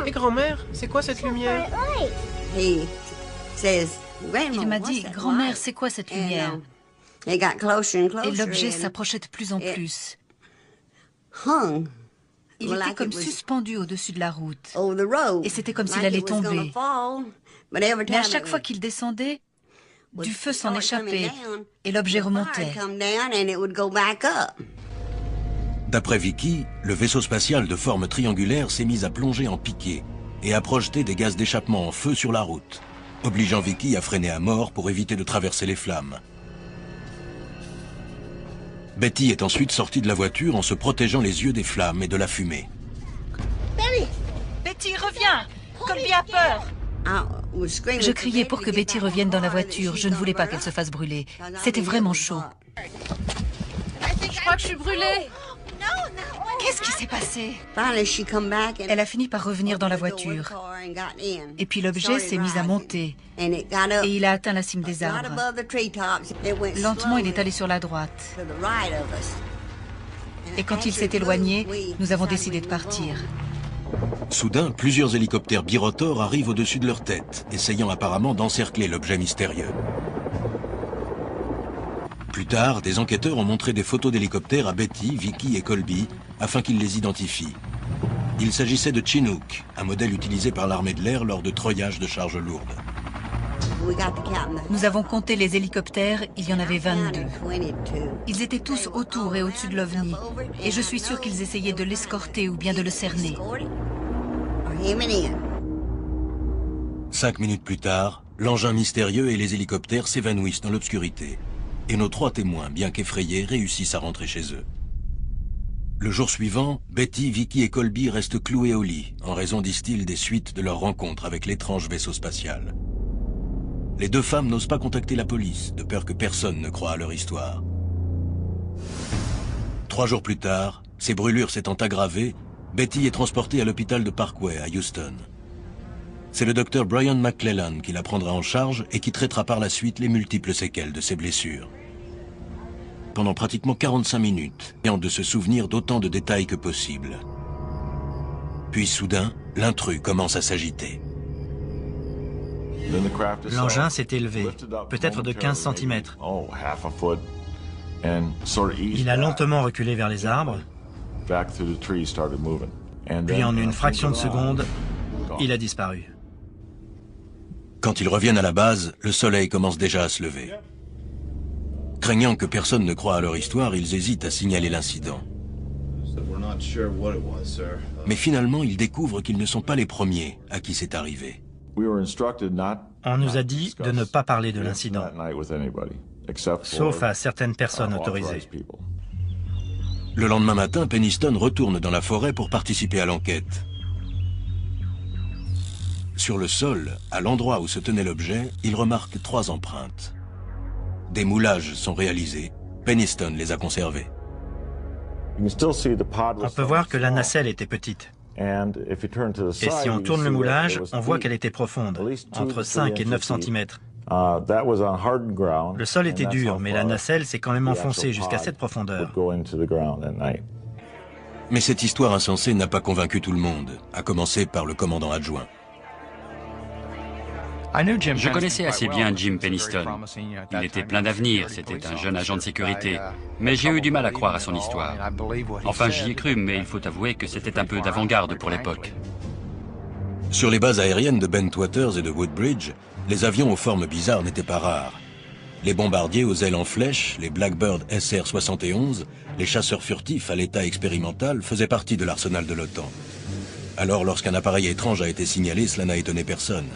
Et grand-mère, c'est quoi cette lumière? Il m'a dit, grand-mère, c'est quoi cette lumière? Et l'objet s'approchait de plus en plus. Il était comme suspendu au-dessus de la route. Et c'était comme s'il allait tomber. Mais à chaque fois qu'il descendait, du feu s'en échappait et l'objet remontait. D'après Vicky, le vaisseau spatial de forme triangulaire s'est mis à plonger en piqué et à projeter des gaz d'échappement en feu sur la route, obligeant Vicky à freiner à mort pour éviter de traverser les flammes. Betty est ensuite sortie de la voiture en se protégeant les yeux des flammes et de la fumée. Betty, reviens! Colby a peur! Je criais pour que Betty revienne dans la voiture. Je ne voulais pas qu'elle se fasse brûler. C'était vraiment chaud. Je crois que je suis brûlée. Qu'est-ce qui s'est passé? Elle a fini par revenir dans la voiture. Et puis l'objet s'est mis à monter. Et il a atteint la cime des arbres. Lentement, il est allé sur la droite. Et quand il s'est éloigné, nous avons décidé de partir. Soudain, plusieurs hélicoptères birotors arrivent au-dessus de leur tête, essayant apparemment d'encercler l'objet mystérieux. Plus tard, des enquêteurs ont montré des photos d'hélicoptères à Betty, Vicky et Colby afin qu'ils les identifient. Il s'agissait de Chinook, un modèle utilisé par l'armée de l'air lors de treuillages de charges lourdes. Nous avons compté les hélicoptères, il y en avait 22. Ils étaient tous autour et au-dessus de l'OVNI, et je suis sûr qu'ils essayaient de l'escorter ou bien de le cerner. 5 minutes plus tard, l'engin mystérieux et les hélicoptères s'évanouissent dans l'obscurité. Et nos 3 témoins, bien qu'effrayés, réussissent à rentrer chez eux. Le jour suivant, Betty, Vicky et Colby restent cloués au lit, en raison, disent-ils, des suites de leur rencontre avec l'étrange vaisseau spatial. Les 2 femmes n'osent pas contacter la police, de peur que personne ne croie à leur histoire. 3 jours plus tard, ses brûlures s'étant aggravées, Betty est transportée à l'hôpital de Parkway, à Houston. C'est le docteur Brian McClellan qui la prendra en charge et qui traitera par la suite les multiples séquelles de ses blessures. Pendant pratiquement 45 minutes, ayant de se souvenir d'autant de détails que possible. Puis soudain, l'intrus commence à s'agiter. L'engin s'est élevé, peut-être de 15 cm. Il a lentement reculé vers les arbres, puis en une fraction de seconde, il a disparu. Quand ils reviennent à la base, le soleil commence déjà à se lever. Craignant que personne ne croie à leur histoire, ils hésitent à signaler l'incident. Mais finalement, ils découvrent qu'ils ne sont pas les premiers à qui c'est arrivé. On nous a dit de ne pas parler de l'incident, sauf à certaines personnes autorisées. Le lendemain matin, Peniston retourne dans la forêt pour participer à l'enquête. Sur le sol, à l'endroit où se tenait l'objet, il remarque 3 empreintes. Des moulages sont réalisés. Peniston les a conservés. On peut voir que la nacelle était petite. Et si on tourne le moulage, on voit qu'elle était profonde, entre 5 et 9 cm. Le sol était dur, mais la nacelle s'est quand même enfoncée jusqu'à cette profondeur. Mais cette histoire insensée n'a pas convaincu tout le monde, à commencer par le commandant adjoint. Je connaissais assez bien Jim Peniston. Il était plein d'avenir, c'était un jeune agent de sécurité. Mais j'ai eu du mal à croire à son histoire. Enfin, j'y ai cru, mais il faut avouer que c'était un peu d'avant-garde pour l'époque. Sur les bases aériennes de Bentwaters et de Woodbridge, les avions aux formes bizarres n'étaient pas rares. Les bombardiers aux ailes en flèche, les Blackbird SR-71, les chasseurs furtifs à l'état expérimental faisaient partie de l'arsenal de l'OTAN. Alors, lorsqu'un appareil étrange a été signalé, cela n'a étonné personne.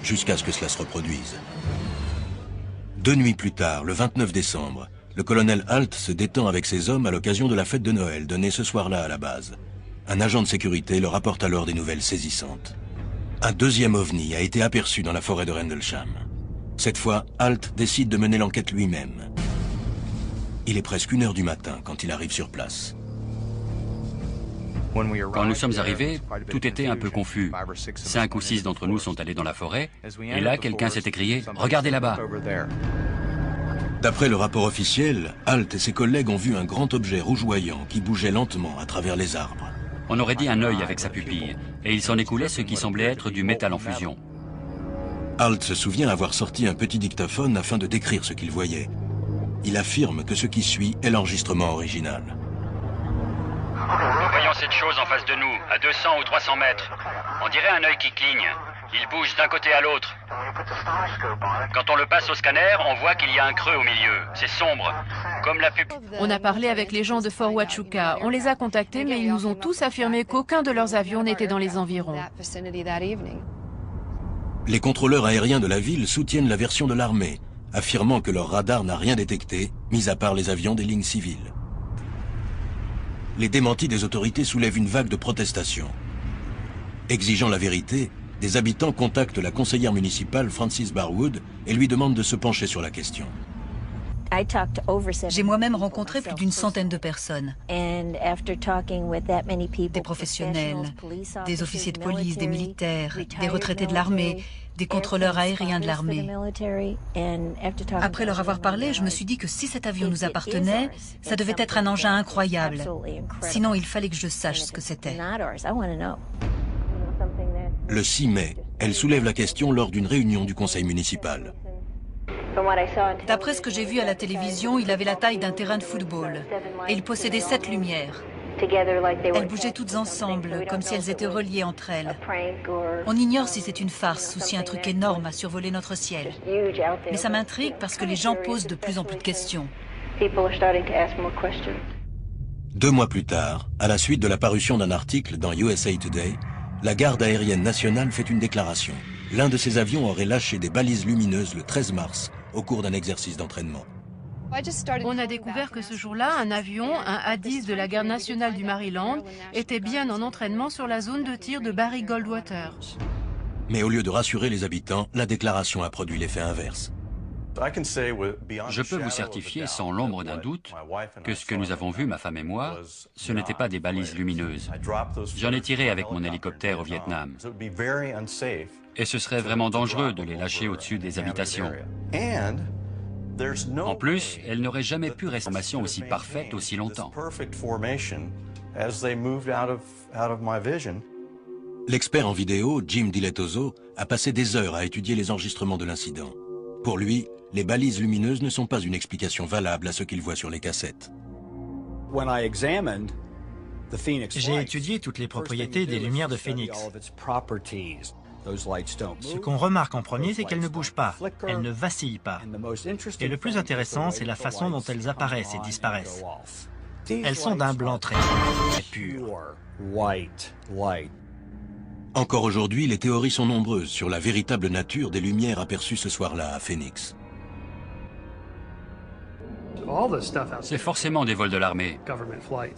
Jusqu'à ce que cela se reproduise. 2 nuits plus tard, le 29 décembre, le colonel Halt se détend avec ses hommes à l'occasion de la fête de Noël donnée ce soir-là à la base. Un agent de sécurité leur apporte alors des nouvelles saisissantes. Un 2e ovni a été aperçu dans la forêt de Rendlesham. Cette fois, Alt décide de mener l'enquête lui-même. Il est presque 1 h du matin quand il arrive sur place. Quand nous sommes arrivés, tout était un peu confus. 5 ou 6 d'entre nous sont allés dans la forêt, et là, quelqu'un s'est écrié « Regardez là-bas !» D'après le rapport officiel, Alt et ses collègues ont vu un grand objet rougeoyant qui bougeait lentement à travers les arbres. On aurait dit un œil avec sa pupille, et il s'en écoulait ce qui semblait être du métal en fusion. Alt se souvient avoir sorti un petit dictaphone afin de décrire ce qu'il voyait. Il affirme que ce qui suit est l'enregistrement original. Nous voyons cette chose en face de nous, à 200 ou 300 mètres. On dirait un œil qui cligne. Il bouge d'un côté à l'autre. Quand on le passe au scanner, on voit qu'il y a un creux au milieu. C'est sombre, comme la pupille. On a parlé avec les gens de Fort Huachuca. On les a contactés, mais ils nous ont tous affirmé qu'aucun de leurs avions n'était dans les environs. Les contrôleurs aériens de la ville soutiennent la version de l'armée, affirmant que leur radar n'a rien détecté, mis à part les avions des lignes civiles. Les démentis des autorités soulèvent une vague de protestations. Exigeant la vérité, des habitants contactent la conseillère municipale Frances Barwood et lui demandent de se pencher sur la question. J'ai moi-même rencontré plus d'une centaine de personnes. Des professionnels, des officiers de police, des militaires, des retraités de l'armée, des contrôleurs aériens de l'armée. Après leur avoir parlé, je me suis dit que si cet avion nous appartenait, ça devait être un engin incroyable. Sinon, il fallait que je sache ce que c'était. Le 6 mai, elle soulève la question lors d'une réunion du conseil municipal. D'après ce que j'ai vu à la télévision, il avait la taille d'un terrain de football et il possédait 7 lumières. Elles bougeaient toutes ensemble, comme si elles étaient reliées entre elles. On ignore si c'est une farce ou si un truc énorme a survolé notre ciel. Mais ça m'intrigue parce que les gens posent de plus en plus de questions. 2 mois plus tard, à la suite de la parution d'un article dans USA Today, la garde aérienne nationale fait une déclaration. L'un de ses avions aurait lâché des balises lumineuses le 13 mars, au cours d'un exercice d'entraînement. On a découvert que ce jour-là, un avion, un A-10 de la garde nationale du Maryland, était bien en entraînement sur la zone de tir de Barry Goldwater. Mais au lieu de rassurer les habitants, la déclaration a produit l'effet inverse. Je peux vous certifier sans l'ombre d'un doute que ce que nous avons vu, ma femme et moi, ce n'était pas des balises lumineuses. J'en ai tiré avec mon hélicoptère au Vietnam. Et ce serait vraiment dangereux de les lâcher au-dessus des habitations. En plus, elles n'auraient jamais pu rester en formation aussi parfaite aussi longtemps. L'expert en vidéo, Jim Dilettoso, a passé des heures à étudier les enregistrements de l'incident. Pour lui, les balises lumineuses ne sont pas une explication valable à ce qu'il voit sur les cassettes. J'ai étudié toutes les propriétés des lumières de Phoenix. Ce qu'on remarque en premier, c'est qu'elles ne bougent pas, elles ne vacillent pas. Et le plus intéressant, c'est la façon dont elles apparaissent et disparaissent. Elles sont d'un blanc très pur. Encore aujourd'hui, les théories sont nombreuses sur la véritable nature des lumières aperçues ce soir-là à Phoenix. C'est forcément des vols de l'armée.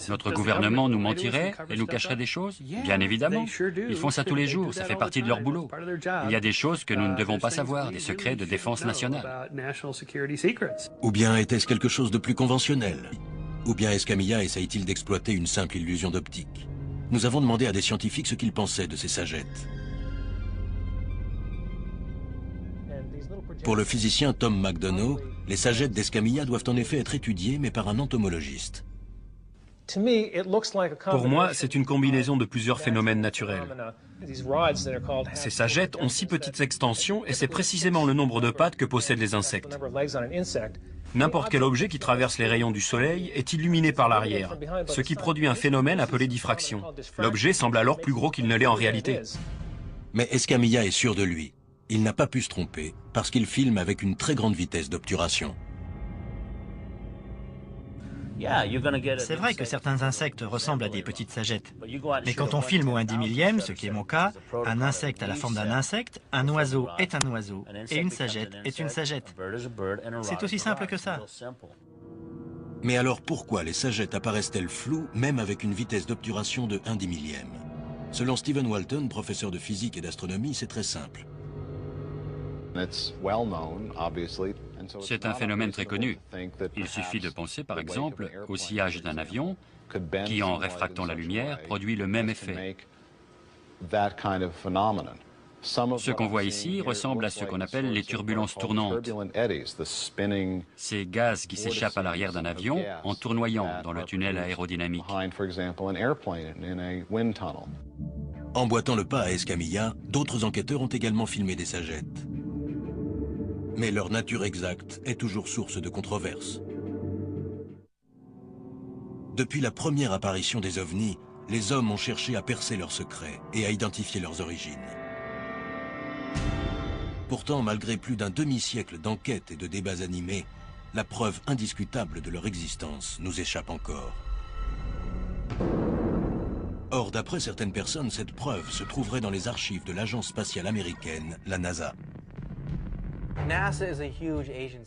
Notre gouvernement nous mentirait et nous cacherait des choses? Bien évidemment. Ils font ça tous les jours, ça fait partie de leur boulot. Il y a des choses que nous ne devons pas savoir, des secrets de défense nationale. Ou bien était-ce quelque chose de plus conventionnel? Ou bien Escamilla essaye-t-il d'exploiter une simple illusion d'optique? Nous avons demandé à des scientifiques ce qu'ils pensaient de ces sagettes. Pour le physicien Tom McDonough, les sagettes d'Escamilla doivent en effet être étudiées, mais par un entomologiste. Pour moi, c'est une combinaison de plusieurs phénomènes naturels. Ces sagettes ont 6 petites extensions et c'est précisément le nombre de pattes que possèdent les insectes. N'importe quel objet qui traverse les rayons du soleil est illuminé par l'arrière, ce qui produit un phénomène appelé diffraction. L'objet semble alors plus gros qu'il ne l'est en réalité. Mais Escamilla est sûr de lui. Il n'a pas pu se tromper, parce qu'il filme avec une très grande vitesse d'obturation. C'est vrai que certains insectes ressemblent à des petites sagettes. Mais quand on filme au 1/10 millième, ce qui est mon cas, un insecte a la forme d'un insecte, un oiseau est un oiseau, et une sagette est une sagette. C'est aussi simple que ça. Mais alors pourquoi les sagettes apparaissent-elles floues, même avec une vitesse d'obturation de 1/10 millième? Selon Stephen Walton, professeur de physique et d'astronomie, c'est très simple. C'est un phénomène très connu. Il suffit de penser, par exemple, au sillage d'un avion qui, en réfractant la lumière, produit le même effet. Ce qu'on voit ici ressemble à ce qu'on appelle les turbulences tournantes. Ces gaz qui s'échappent à l'arrière d'un avion en tournoyant dans le tunnel aérodynamique. Emboîtant le pas à Escamilla, d'autres enquêteurs ont également filmé des sagettes. Mais leur nature exacte est toujours source de controverses. Depuis la première apparition des ovnis, les hommes ont cherché à percer leurs secrets et à identifier leurs origines. Pourtant, malgré plus d'un demi-siècle d'enquêtes et de débats animés, la preuve indiscutable de leur existence nous échappe encore. Or, d'après certaines personnes, cette preuve se trouverait dans les archives de l'agence spatiale américaine, la NASA.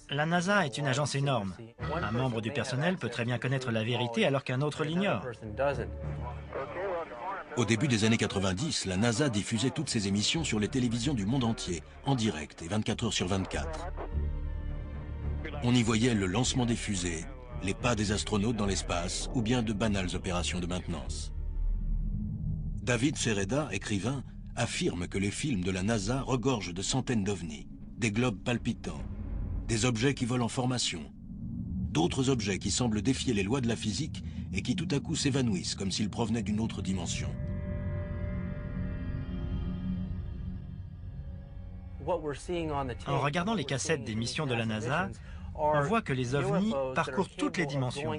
La NASA est une agence énorme. Un membre du personnel peut très bien connaître la vérité alors qu'un autre l'ignore. Au début des années 90, la NASA diffusait toutes ses émissions sur les télévisions du monde entier, en direct et 24 heures sur 24. On y voyait le lancement des fusées, les pas des astronautes dans l'espace ou bien de banales opérations de maintenance. David Sereda, écrivain, affirme que les films de la NASA regorgent de centaines d'ovnis, des globes palpitants, des objets qui volent en formation, d'autres objets qui semblent défier les lois de la physique et qui tout à coup s'évanouissent comme s'ils provenaient d'une autre dimension. En regardant les cassettes des missions de la NASA, on voit que les ovnis parcourent toutes les dimensions.